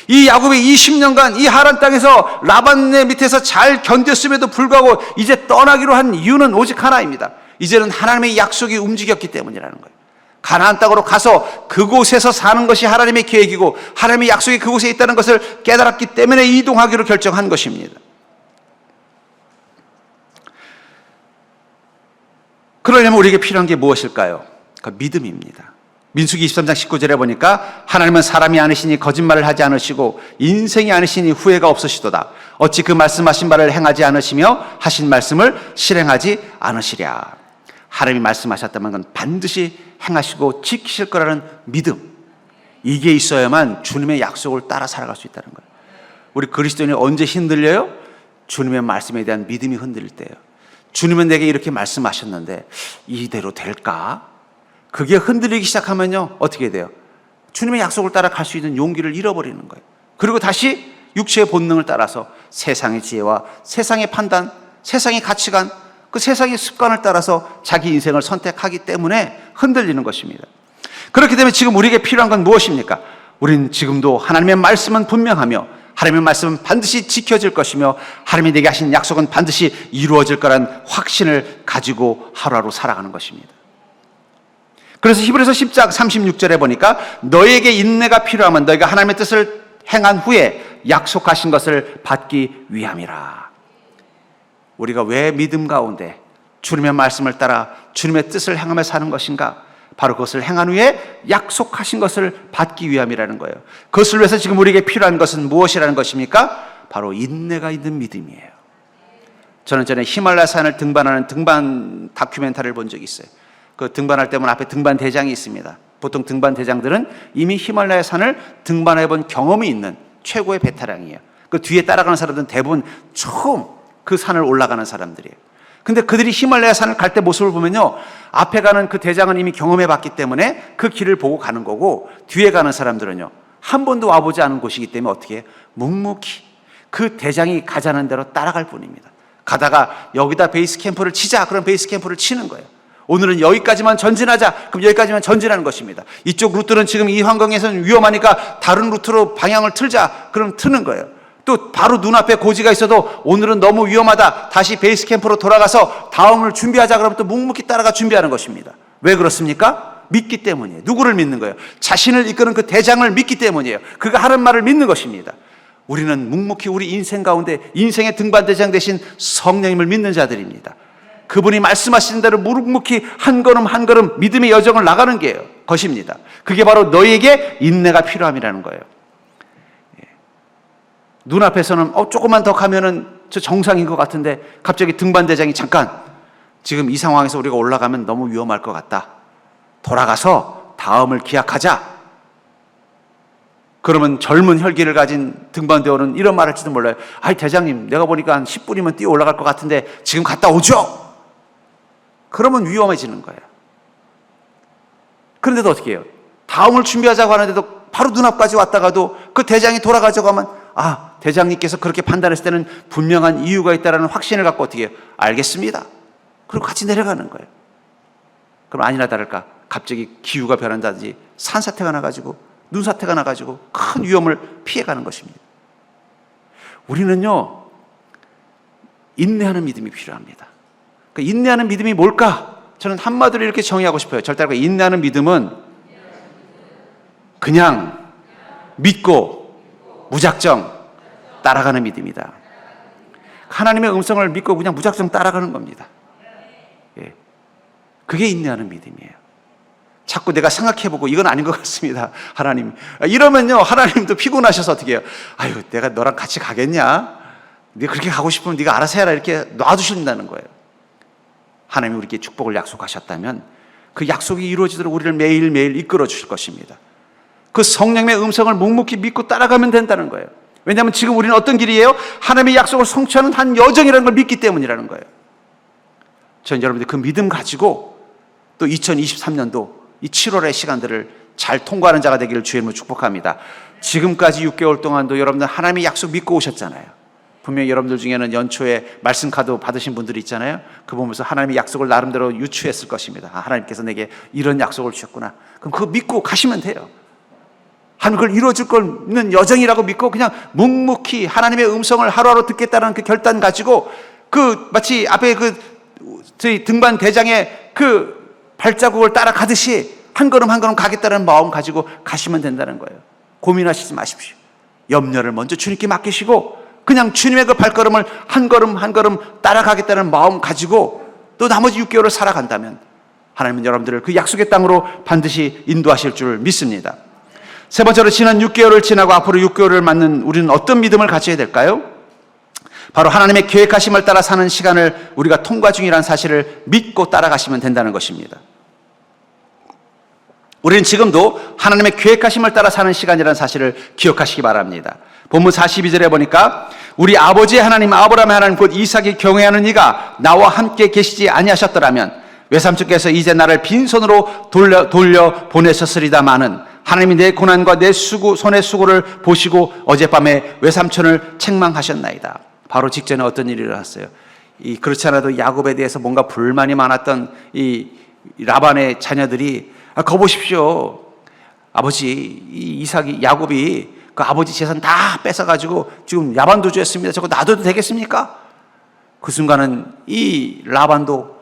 이 야곱이 20년간 이 하란 땅에서 라반의 밑에서 잘 견뎠음에도 불구하고 이제 떠나기로 한 이유는 오직 하나입니다. 이제는 하나님의 약속이 움직였기 때문이라는 거예요. 가나안 땅으로 가서 그곳에서 사는 것이 하나님의 계획이고 하나님의 약속이 그곳에 있다는 것을 깨달았기 때문에 이동하기로 결정한 것입니다. 그러려면 우리에게 필요한 게 무엇일까요? 그 믿음입니다. 민수기 23장 19절에 보니까 하나님은 사람이 아니시니 거짓말을 하지 않으시고 인생이 아니시니 후회가 없으시도다. 어찌 그 말씀하신 바를 행하지 않으시며 하신 말씀을 실행하지 않으시랴. 하나님이 말씀하셨다면 그건 반드시 행하시고 지키실 거라는 믿음, 이게 있어야만 주님의 약속을 따라 살아갈 수 있다는 거예요. 우리 그리스도인이 언제 흔들려요? 주님의 말씀에 대한 믿음이 흔들릴 때예요. 주님은 내게 이렇게 말씀하셨는데 이대로 될까? 그게 흔들리기 시작하면요, 어떻게 돼요? 주님의 약속을 따라 갈 수 있는 용기를 잃어버리는 거예요. 그리고 다시 육체의 본능을 따라서 세상의 지혜와 세상의 판단, 세상의 가치관, 그 세상의 습관을 따라서 자기 인생을 선택하기 때문에 흔들리는 것입니다. 그렇기 때문에 지금 우리에게 필요한 건 무엇입니까? 우리는 지금도 하나님의 말씀은 분명하며 하나님의 말씀은 반드시 지켜질 것이며 하나님이 내게 하신 약속은 반드시 이루어질 거란 확신을 가지고 하루하루 살아가는 것입니다. 그래서 히브리서 10장 36절에 보니까 너희에게 인내가 필요하면 너희가 하나님의 뜻을 행한 후에 약속하신 것을 받기 위함이라. 우리가 왜 믿음 가운데 주님의 말씀을 따라 주님의 뜻을 행하며 사는 것인가? 바로 그것을 행한 후에 약속하신 것을 받기 위함이라는 거예요. 그것을 위해서 지금 우리에게 필요한 것은 무엇이라는 것입니까? 바로 인내가 있는 믿음이에요. 저는 전에 히말라야 산을 등반하는 등반 다큐멘터리를 본 적이 있어요. 그 등반할 때면 앞에 등반 대장이 있습니다. 보통 등반 대장들은 이미 히말라야 산을 등반해 본 경험이 있는 최고의 베테랑이에요. 그 뒤에 따라가는 사람들은 대부분 처음 그 산을 올라가는 사람들이에요. 근데 그들이 히말라야 산을 갈 때 모습을 보면요, 앞에 가는 그 대장은 이미 경험해 봤기 때문에 그 길을 보고 가는 거고, 뒤에 가는 사람들은요, 한 번도 와보지 않은 곳이기 때문에 어떻게 해요? 묵묵히 그 대장이 가자는 대로 따라갈 뿐입니다. 가다가 여기다 베이스 캠프를 치자, 그럼 베이스 캠프를 치는 거예요. 오늘은 여기까지만 전진하자, 그럼 여기까지만 전진하는 것입니다. 이쪽 루트는 지금 이 환경에서는 위험하니까 다른 루트로 방향을 틀자, 그럼 트는 거예요. 또 바로 눈앞에 고지가 있어도 오늘은 너무 위험하다, 다시 베이스 캠프로 돌아가서 다음을 준비하자, 그러면 또 묵묵히 따라가 준비하는 것입니다. 왜 그렇습니까? 믿기 때문이에요. 누구를 믿는 거예요? 자신을 이끄는 그 대장을 믿기 때문이에요. 그가 하는 말을 믿는 것입니다. 우리는 묵묵히 우리 인생 가운데 인생의 등반대장 되신 성령님을 믿는 자들입니다. 그분이 말씀하신 대로 묵묵히 한 걸음 한 걸음 믿음의 여정을 나가는 것입니다. 그게 바로 너희에게 인내가 필요함이라는 거예요. 눈앞에서는 조금만 더 가면은 저 정상인 것 같은데 갑자기 등반대장이 잠깐, 지금 이 상황에서 우리가 올라가면 너무 위험할 것 같다, 돌아가서 다음을 기약하자, 그러면 젊은 혈기를 가진 등반대원은 이런 말 할지도 몰라요. 아이, 대장님, 내가 보니까 한 10분이면 뛰어 올라갈 것 같은데 지금 갔다 오죠? 그러면 위험해지는 거예요. 그런데도 어떻게 해요? 다음을 준비하자고 하는데도 바로 눈앞까지 왔다가도 그 대장이 돌아가자고 하면, 아, 대장님께서 그렇게 판단했을 때는 분명한 이유가 있다는 확신을 갖고 어떻게 해요? 알겠습니다. 그리고 같이 내려가는 거예요. 그럼 아니나 다를까 갑자기 기후가 변한다든지 산사태가 나가지고 눈사태가 나가지고 큰 위험을 피해가는 것입니다. 우리는요, 인내하는 믿음이 필요합니다. 그 인내하는 믿음이 뭘까? 저는 한마디로 이렇게 정의하고 싶어요. 절대 인내하는 믿음은 그냥 믿고 무작정 따라가는 믿음이다. 하나님의 음성을 믿고 그냥 무작정 따라가는 겁니다. 예. 그게 인내하는 믿음이에요. 자꾸 내가 생각해보고 이건 아닌 것 같습니다. 하나님. 이러면요, 하나님도 피곤하셔서 어떻게 해요? 아유, 내가 너랑 같이 가겠냐? 네가 그렇게 가고 싶으면 네가 알아서 해라. 이렇게 놔두신다는 거예요. 하나님이 우리에게 축복을 약속하셨다면 그 약속이 이루어지도록 우리를 매일매일 이끌어 주실 것입니다. 그 성령의 음성을 묵묵히 믿고 따라가면 된다는 거예요. 왜냐하면 지금 우리는 어떤 길이에요? 하나님의 약속을 성취하는 한 여정이라는 걸 믿기 때문이라는 거예요. 저는 여러분들 그 믿음 가지고 또 2023년도 이 7월의 시간들을 잘 통과하는 자가 되기를 주의 이름으로 축복합니다. 지금까지 6개월 동안도 여러분들 하나님의 약속 믿고 오셨잖아요. 분명히 여러분들 중에는 연초에 말씀 카드 받으신 분들이 있잖아요. 그 보면서 하나님의 약속을 나름대로 유추했을 것입니다. 아, 하나님께서 내게 이런 약속을 주셨구나. 그럼 그거 믿고 가시면 돼요. 하나님 그걸 이루어질 거는 여정이라고 믿고 그냥 묵묵히 하나님의 음성을 하루하루 듣겠다는 그 결단 가지고 그 마치 앞에 저희 등반 대장의 그 발자국을 따라가듯이 한 걸음 한 걸음 가겠다는 마음 가지고 가시면 된다는 거예요. 고민하시지 마십시오. 염려를 먼저 주님께 맡기시고 그냥 주님의 그 발걸음을 한 걸음 한 걸음 따라가겠다는 마음 가지고 또 나머지 6개월을 살아간다면 하나님은 여러분들을 그 약속의 땅으로 반드시 인도하실 줄 믿습니다. 세 번째로 지난 6개월을 지나고 앞으로 6개월을 맞는 우리는 어떤 믿음을 가져야 될까요? 바로 하나님의 계획하심을 따라 사는 시간을 우리가 통과 중이라는 사실을 믿고 따라가시면 된다는 것입니다. 우리는 지금도 하나님의 계획하심을 따라 사는 시간이라는 사실을 기억하시기 바랍니다. 본문 42절에 보니까 우리 아버지의 하나님 아브라함의 하나님 곧 이삭이 경외하는 이가 나와 함께 계시지 아니하셨더라면 외삼촌께서 이제 나를 빈손으로 돌려 보내셨으리다마는 하나님이 내 고난과 내 손의 수고를 보시고 어젯밤에 외삼촌을 책망하셨나이다. 바로 직전에 어떤 일이 일어났어요. 그렇지 않아도 야곱에 대해서 뭔가 불만이 많았던 이 라반의 자녀들이 거 보십시오. 아버지 이삭이 야곱이 그 아버지 재산 다 뺏어가지고 지금 야반도주했습니다. 저거 놔둬도 되겠습니까? 그 순간은 이 라반도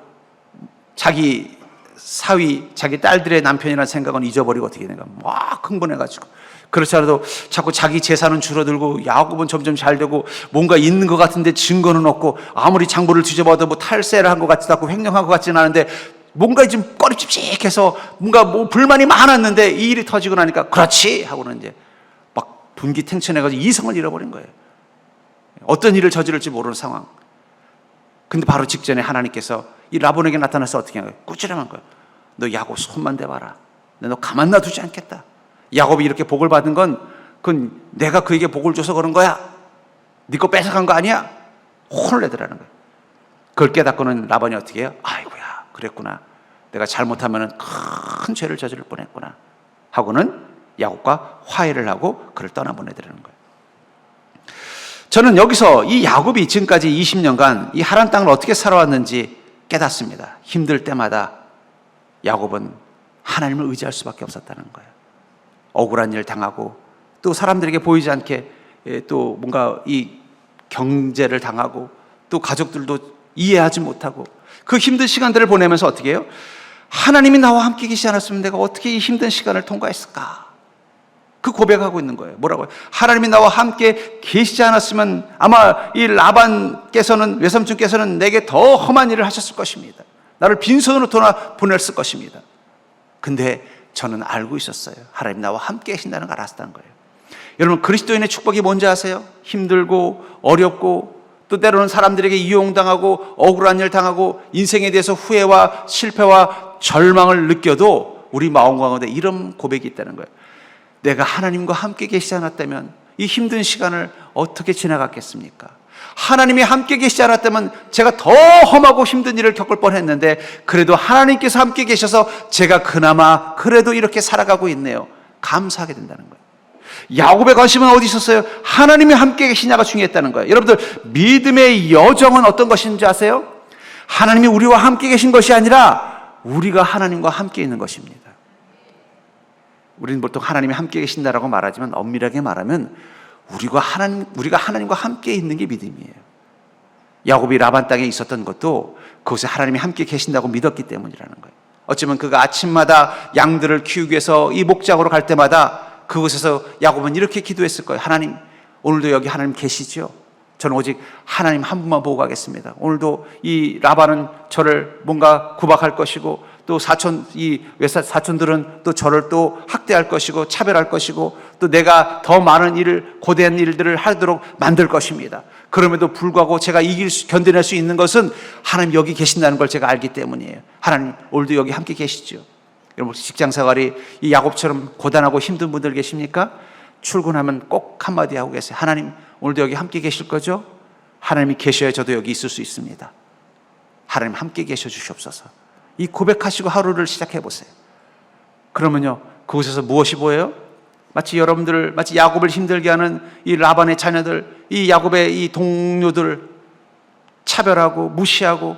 자기 사위, 자기 딸들의 남편이라는 생각은 잊어버리고 어떻게 되는가 막 흥분해가지고 그렇지 않아도 자꾸 자기 재산은 줄어들고 야곱은 점점 잘 되고 뭔가 있는 것 같은데 증거는 없고 아무리 장부를 뒤져봐도 뭐 탈세를 한 것 같지도 않고 횡령한 것 같지는 않은데 뭔가 좀 꺼립집집해서 뭔가 뭐 불만이 많았는데 이 일이 터지고 나니까 그렇지 하고는 이제 막 분기탱천해가지고 이성을 잃어버린 거예요. 어떤 일을 저지를지 모르는 상황. 근데 바로 직전에 하나님께서 이 라본에게 나타나서 어떻게 한 거예요? 꾸지람한 거예요. 너 야곱 손만 대봐라. 너 가만 놔두지 않겠다. 야곱이 이렇게 복을 받은 건 그건 내가 그에게 복을 줘서 그런 거야. 네 거 뺏어간 거 아니야. 혼을 내더라는 거예요. 그걸 깨닫고는 라반이 어떻게 해요? 아이고야 그랬구나. 내가 잘못하면 큰 죄를 저지를 뻔했구나 하고는 야곱과 화해를 하고 그를 떠나보내드리는 거예요. 저는 여기서 이 야곱이 지금까지 20년간 이 하란 땅을 어떻게 살아왔는지 깨닫습니다. 힘들 때마다 야곱은 하나님을 의지할 수밖에 없었다는 거예요. 억울한 일 당하고 또 사람들에게 보이지 않게 또 뭔가 이 경제를 당하고 또 가족들도 이해하지 못하고 그 힘든 시간들을 보내면서 어떻게 해요? 하나님이 나와 함께 계시지 않았으면 내가 어떻게 이 힘든 시간을 통과했을까? 그 고백하고 있는 거예요. 뭐라고요? 하나님이 나와 함께 계시지 않았으면 아마 이 라반께서는 외삼촌께서는 내게 더 험한 일을 하셨을 것입니다. 나를 빈손으로 보냈을 것입니다. 근데 저는 알고 있었어요. 하나님 나와 함께 계신다는 걸 알았다는 거예요. 여러분 그리스도인의 축복이 뭔지 아세요? 힘들고 어렵고 또 때로는 사람들에게 이용당하고 억울한 일 당하고 인생에 대해서 후회와 실패와 절망을 느껴도 우리 마음 가운데 이런 고백이 있다는 거예요. 내가 하나님과 함께 계시지 않았다면 이 힘든 시간을 어떻게 지나갔겠습니까? 하나님이 함께 계시지 않았다면 제가 더 험하고 힘든 일을 겪을 뻔했는데 그래도 하나님께서 함께 계셔서 제가 그나마 그래도 이렇게 살아가고 있네요. 감사하게 된다는 거예요. 야곱의 관심은 어디 있었어요? 하나님이 함께 계시냐가 중요했다는 거예요. 여러분들, 믿음의 여정은 어떤 것인지 아세요? 하나님이 우리와 함께 계신 것이 아니라 우리가 하나님과 함께 있는 것입니다. 우리는 보통 하나님이 함께 계신다라고 말하지만 엄밀하게 말하면 우리가 하나님과 함께 있는 게 믿음이에요. 야곱이 라반 땅에 있었던 것도 그곳에 하나님이 함께 계신다고 믿었기 때문이라는 거예요. 어쩌면 그가 아침마다 양들을 키우기 위해서 이 목장으로 갈 때마다 그곳에서 야곱은 이렇게 기도했을 거예요. 하나님, 오늘도 여기 하나님 계시죠? 저는 오직 하나님 한 분만 보고 가겠습니다. 오늘도 이 라반은 저를 뭔가 구박할 것이고 또 사촌들은 또 저를 또 학대할 것이고 차별할 것이고 또 내가 더 많은 일을, 고대한 일들을 하도록 만들 것입니다. 그럼에도 불구하고 제가 견뎌낼 수 있는 것은 하나님 여기 계신다는 걸 제가 알기 때문이에요. 하나님, 오늘도 여기 함께 계시죠? 여러분, 직장 생활이 이 야곱처럼 고단하고 힘든 분들 계십니까? 출근하면 꼭 한마디 하고 계세요. 하나님, 오늘도 여기 함께 계실 거죠? 하나님이 계셔야 저도 여기 있을 수 있습니다. 하나님 함께 계셔 주시옵소서. 이 고백하시고 하루를 시작해 보세요. 그러면요, 그곳에서 무엇이 보여요? 마치 야곱을 힘들게 하는 이 라반의 자녀들, 이 야곱의 이 동료들 차별하고 무시하고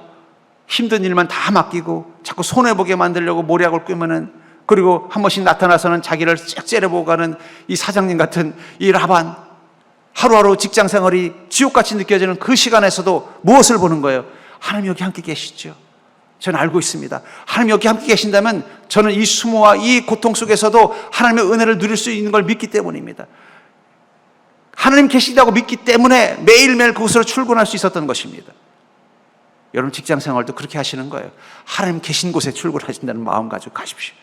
힘든 일만 다 맡기고 자꾸 손해보게 만들려고 모략을 꿰매는, 그리고 한 번씩 나타나서는 자기를 쫙 째려보고 가는 이 사장님 같은 이 라반, 하루하루 직장 생활이 지옥같이 느껴지는 그 시간에서도 무엇을 보는 거예요? 하나님 여기 함께 계시죠? 저는 알고 있습니다. 하나님 여기 함께 계신다면 저는 이 수모와 이 고통 속에서도 하나님의 은혜를 누릴 수 있는 걸 믿기 때문입니다. 하나님 계시다고 믿기 때문에 매일매일 그곳으로 출근할 수 있었던 것입니다. 여러분, 직장 생활도 그렇게 하시는 거예요. 하나님 계신 곳에 출근하신다는 마음 가지고 가십시오.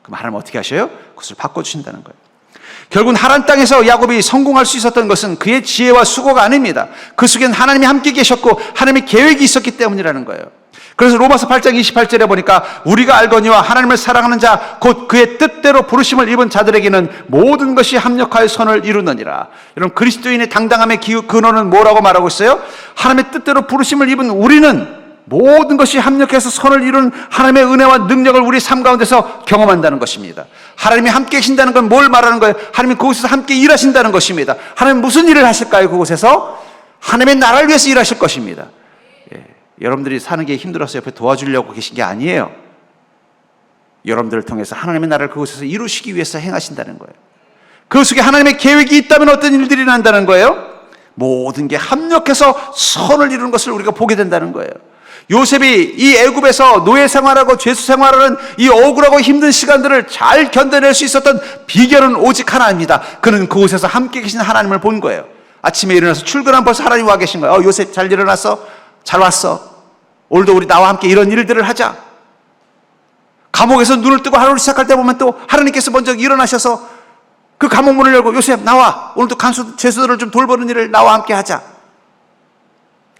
그럼 하나님 어떻게 하셔요? 그것을 바꿔주신다는 거예요. 결국은 하란 땅에서 야곱이 성공할 수 있었던 것은 그의 지혜와 수고가 아닙니다. 그 속엔 하나님이 함께 계셨고 하나님의 계획이 있었기 때문이라는 거예요. 그래서 로마서 8장 28절에 보니까 우리가 알거니와 하나님을 사랑하는 자 곧 그의 뜻대로 부르심을 입은 자들에게는 모든 것이 합력하여 선을 이루느니라. 여러분, 그리스도인의 당당함의 근원은 뭐라고 말하고 있어요? 하나님의 뜻대로 부르심을 입은 우리는 모든 것이 합력해서 선을 이루는 하나님의 은혜와 능력을 우리 삶 가운데서 경험한다는 것입니다. 하나님이 함께 계신다는 건 뭘 말하는 거예요? 하나님이 그곳에서 함께 일하신다는 것입니다. 하나님 무슨 일을 하실까요? 그곳에서 하나님의 나라를 위해서 일하실 것입니다. 여러분들이 사는 게 힘들어서 옆에 도와주려고 계신 게 아니에요. 여러분들을 통해서 하나님의 나라를 그곳에서 이루시기 위해서 행하신다는 거예요. 그 속에 하나님의 계획이 있다면 어떤 일들이 난다는 거예요? 모든 게 합력해서 선을 이루는 것을 우리가 보게 된다는 거예요. 요셉이 이 애굽에서 노예 생활하고 죄수 생활하는 이 억울하고 힘든 시간들을 잘 견뎌낼 수 있었던 비결은 오직 하나입니다. 그는 그곳에서 함께 계신 하나님을 본 거예요. 아침에 일어나서 출근하면 벌써 하나님 와 계신 거예요. 요셉 잘 일어났어? 잘 왔어? 오늘도 우리 나와 함께 이런 일들을 하자. 감옥에서 눈을 뜨고 하루를 시작할 때 보면 또 하나님께서 먼저 일어나셔서 그 감옥 문을 열고 요셉 나와, 오늘도 죄수들을 좀 돌보는 일을 나와 함께 하자.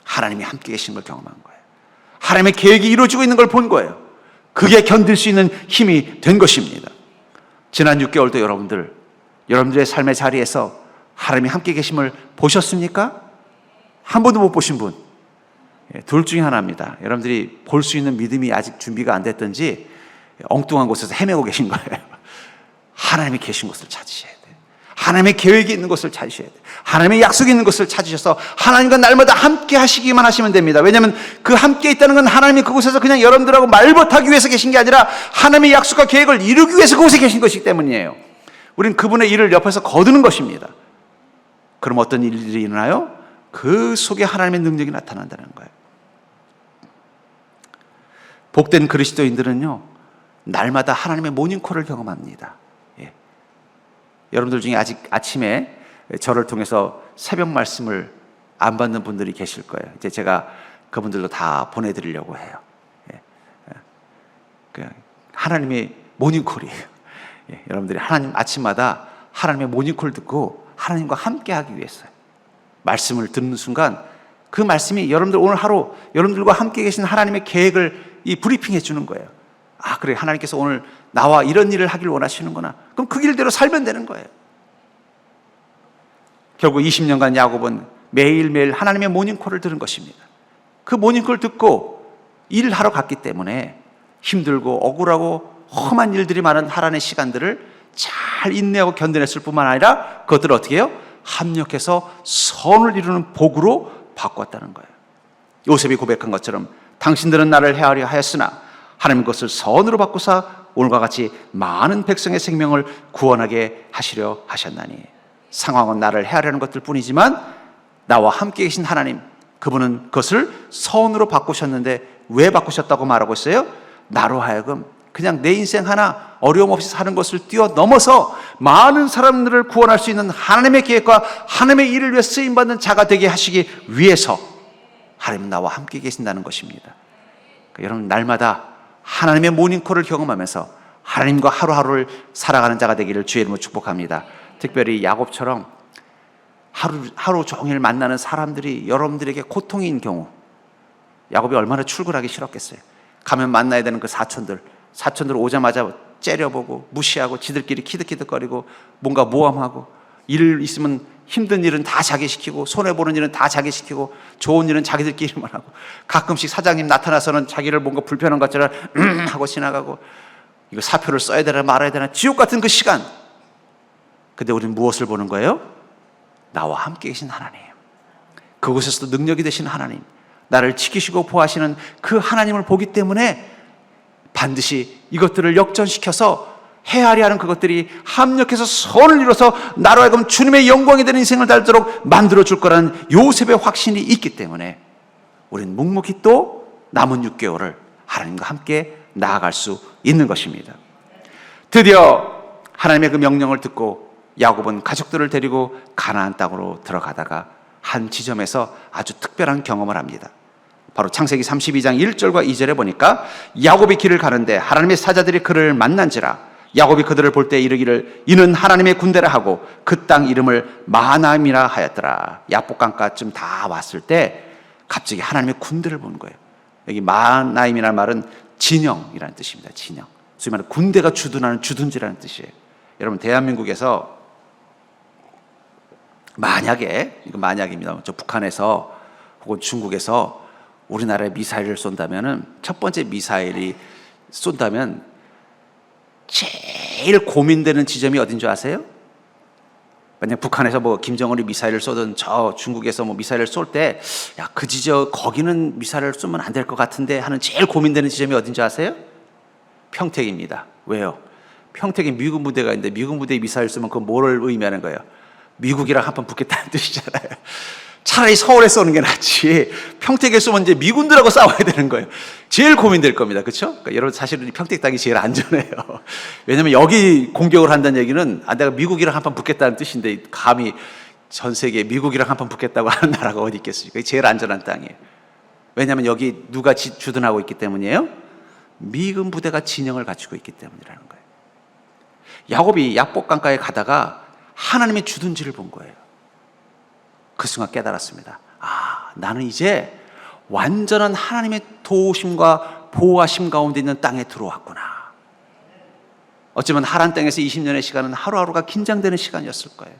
하나님이 함께 계신 걸 경험한 거예요. 하나님의 계획이 이루어지고 있는 걸 본 거예요. 그게 견딜 수 있는 힘이 된 것입니다. 지난 6개월도 여러분들의 삶의 자리에서 하나님이 함께 계심을 보셨습니까? 한 번도 못 보신 분? 둘 중에 하나입니다. 여러분들이 볼 수 있는 믿음이 아직 준비가 안 됐든지 엉뚱한 곳에서 헤매고 계신 거예요. 하나님이 계신 곳을 찾으셔야 돼요. 하나님의 계획이 있는 곳을 찾으셔야 돼요. 하나님의 약속이 있는 곳을 찾으셔서 하나님과 날마다 함께 하시기만 하시면 됩니다. 왜냐하면 그 함께 있다는 건 하나님이 그곳에서 그냥 여러분들하고 말벗하기 위해서 계신 게 아니라 하나님의 약속과 계획을 이루기 위해서 그곳에 계신 것이기 때문이에요. 우린 그분의 일을 옆에서 거두는 것입니다. 그럼 어떤 일들이 일어나요? 그 속에 하나님의 능력이 나타난다는 거예요. 복된 그리스도인들은요, 날마다 하나님의 모닝콜을 경험합니다. 여러분들 중에 아직 아침에 저를 통해서 새벽 말씀을 안 받는 분들이 계실 거예요. 이제 제가 그분들도 다 보내드리려고 해요. 하나님의 모닝콜이에요. 여러분들이 하나님 아침마다 하나님의 모닝콜 듣고 하나님과 함께하기 위해서요. 말씀을 듣는 순간 그 말씀이 여러분들 오늘 하루 여러분들과 함께 계신 하나님의 계획을 이 브리핑해 주는 거예요. 아, 그래, 하나님께서 오늘 나와 이런 일을 하길 원하시는구나. 그럼 그 길대로 살면 되는 거예요. 결국 20년간 야곱은 매일매일 하나님의 모닝콜을 들은 것입니다. 그 모닝콜을 듣고 일을 하러 갔기 때문에 힘들고 억울하고 험한 일들이 많은 하란의 시간들을 잘 인내하고 견뎌냈을 뿐만 아니라 그것들을 어떻게 해요? 합력해서 선을 이루는 복으로 바꿨다는 거예요. 요셉이 고백한 것처럼 당신들은 나를 해하려 하였으나 하나님 그것을 선으로 바꾸사 오늘과 같이 많은 백성의 생명을 구원하게 하시려 하셨나니. 상황은 나를 해하려는 것들 뿐이지만 나와 함께 계신 하나님, 그분은 그것을 선으로 바꾸셨는데 왜 바꾸셨다고 말하고 있어요? 나로 하여금 그냥 내 인생 하나 어려움 없이 사는 것을 뛰어넘어서 많은 사람들을 구원할 수 있는 하나님의 계획과 하나님의 일을 위해 쓰임받는 자가 되게 하시기 위해서 하나님 나와 함께 계신다는 것입니다. 그러니까 여러분, 날마다 하나님의 모닝콜을 경험하면서 하나님과 하루하루를 살아가는 자가 되기를 주의 이름으로 축복합니다. 특별히 야곱처럼 하루 종일 만나는 사람들이 여러분들에게 고통인 경우, 야곱이 얼마나 출근하기 싫었겠어요. 가면 만나야 되는 그 사촌들 오자마자 째려보고 무시하고 지들끼리 키득키득거리고 뭔가 모함하고, 일 있으면 힘든 일은 다 자기 시키고 손해보는 일은 다 자기 시키고 좋은 일은 자기들끼리만 하고, 가끔씩 사장님 나타나서는 자기를 뭔가 불편한 것처럼 하고 지나가고, 이거 사표를 써야 되나 말아야 되나 지옥 같은 그 시간. 근데 우리는 무엇을 보는 거예요? 나와 함께 계신 하나님, 그곳에서도 능력이 되신 하나님, 나를 지키시고 보호하시는 그 하나님을 보기 때문에 반드시 이것들을 역전시켜서 헤아려 하는 그것들이 합력해서 선을 이뤄서 나로 하여금 주님의 영광이 되는 인생을 살도록 만들어줄 거라는 요셉의 확신이 있기 때문에 우리는 묵묵히 또 남은 6개월을 하나님과 함께 나아갈 수 있는 것입니다. 드디어 하나님의 그 명령을 듣고 야곱은 가족들을 데리고 가나안 땅으로 들어가다가 한 지점에서 아주 특별한 경험을 합니다. 바로 창세기 32장 1절과 2절에 보니까 야곱이 길을 가는데 하나님의 사자들이 그를 만난지라 야곱이 그들을 볼 때 이르기를 이는 하나님의 군대라 하고 그 땅 이름을 마하나임이라 하였더라. 야복강가쯤 다 왔을 때 갑자기 하나님의 군대를 본 거예요. 여기 마하나임이라는 말은 진영이라는 뜻입니다. 진영. 소위 말하는 군대가 주둔하는 주둔지라는 뜻이에요. 여러분, 대한민국에서 만약에, 이거 만약입니다. 저 북한에서 혹은 중국에서 우리나라에 미사일을 쏜다면은, 첫 번째 미사일이 쏜다면 제일 고민되는 지점이 어딘 줄 아세요? 만약 북한에서 뭐 김정은이 미사일을 쏘든 저 중국에서 뭐 미사일을 쏠 때, 야, 그 지점 거기는 미사일을 쏘면 안 될 것 같은데 하는 제일 고민되는 지점이 어딘 줄 아세요? 평택입니다. 왜요? 평택에 미국 부대가 있는데 미국 부대에 미사일 쏘면 그건 뭐를 의미하는 거예요? 미국이랑 한판 붙겠다는 뜻이잖아요. 차라리 서울에 쏘는 게 낫지 평택에 쏘면 이제 미군들하고 싸워야 되는 거예요. 제일 고민될 겁니다. 그렇죠? 그러니까 여러분, 사실은 평택 땅이 제일 안전해요. 왜냐하면 여기 공격을 한다는 얘기는 내가 미국이랑 한판 붙겠다는 뜻인데, 감히 전 세계에 미국이랑 한판 붙겠다고 하는 나라가 어디 있겠습니까? 제일 안전한 땅이에요. 왜냐하면 여기 누가 주둔하고 있기 때문이에요? 미군 부대가 진영을 갖추고 있기 때문이라는 거예요. 야곱이 야복강가에 가다가 하나님의 주둔지를 본 거예요. 그 순간 깨달았습니다. 아, 나는 이제 완전한 하나님의 도우심과 보호하심 가운데 있는 땅에 들어왔구나. 어쩌면 하란 땅에서 20년의 시간은 하루하루가 긴장되는 시간이었을 거예요.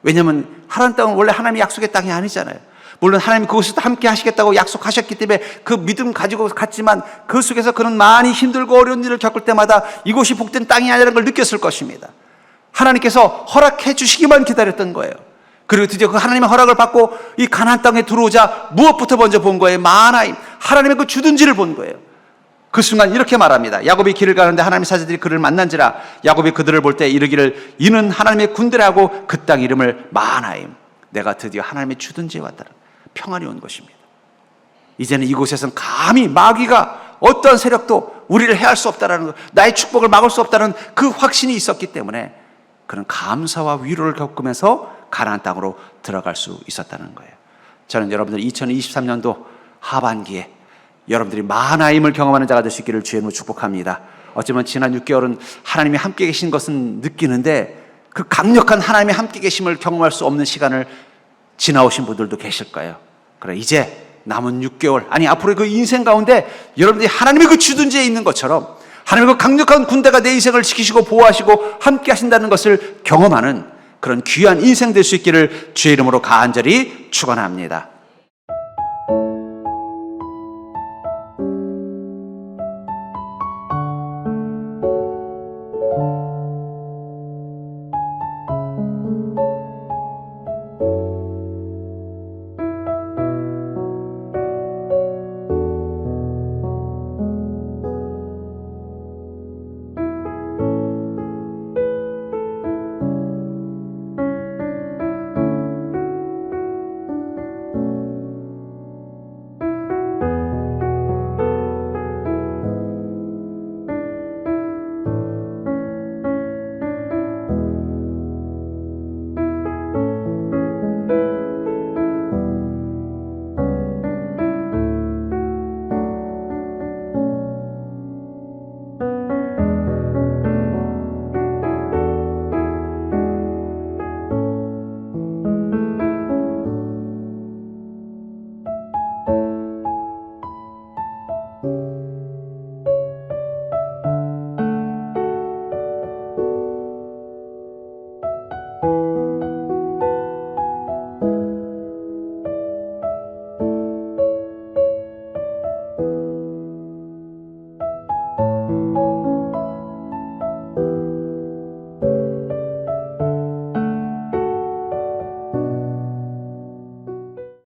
왜냐하면 하란 땅은 원래 하나님의 약속의 땅이 아니잖아요. 물론 하나님이 그곳에서 함께 하시겠다고 약속하셨기 때문에 그 믿음 가지고 갔지만, 그 속에서 그는 많이 힘들고 어려운 일을 겪을 때마다 이곳이 복된 땅이 아니라는 걸 느꼈을 것입니다. 하나님께서 허락해 주시기만 기다렸던 거예요. 그리고 드디어 그 하나님의 허락을 받고 이 가나안 땅에 들어오자 무엇부터 먼저 본 거예요? 마하나임, 하나님의 그 주둔지를 본 거예요. 그 순간 이렇게 말합니다. 야곱이 길을 가는데 하나님의 사자들이 그를 만난지라 야곱이 그들을 볼 때 이르기를 이는 하나님의 군대라고 그 땅 이름을 마하나임. 내가 드디어 하나님의 주둔지에 왔다는 평안이 온 것입니다. 이제는 이곳에서는 감히 마귀가 어떤 세력도 우리를 해할 수 없다는 것, 나의 축복을 막을 수 없다는 그 확신이 있었기 때문에 그는 감사와 위로를 겪으면서 가나안 땅으로 들어갈 수 있었다는 거예요. 저는 여러분들 2023년도 하반기에 여러분들이 마하나임을 경험하는 자가 될 수 있기를 주의 이름으로 축복합니다. 어쩌면 지난 6개월은 하나님이 함께 계신 것은 느끼는데 그 강력한 하나님의 함께 계심을 경험할 수 없는 시간을 지나오신 분들도 계실 거예요. 그래, 이제 남은 6개월, 아니 앞으로의 그 인생 가운데 여러분들이 하나님의 그 주둔지에 있는 것처럼 하나님의 그 강력한 군대가 내 인생을 지키시고 보호하시고 함께 하신다는 것을 경험하는 그런 귀한 인생 될 수 있기를 주의 이름으로 간절히 축원합니다.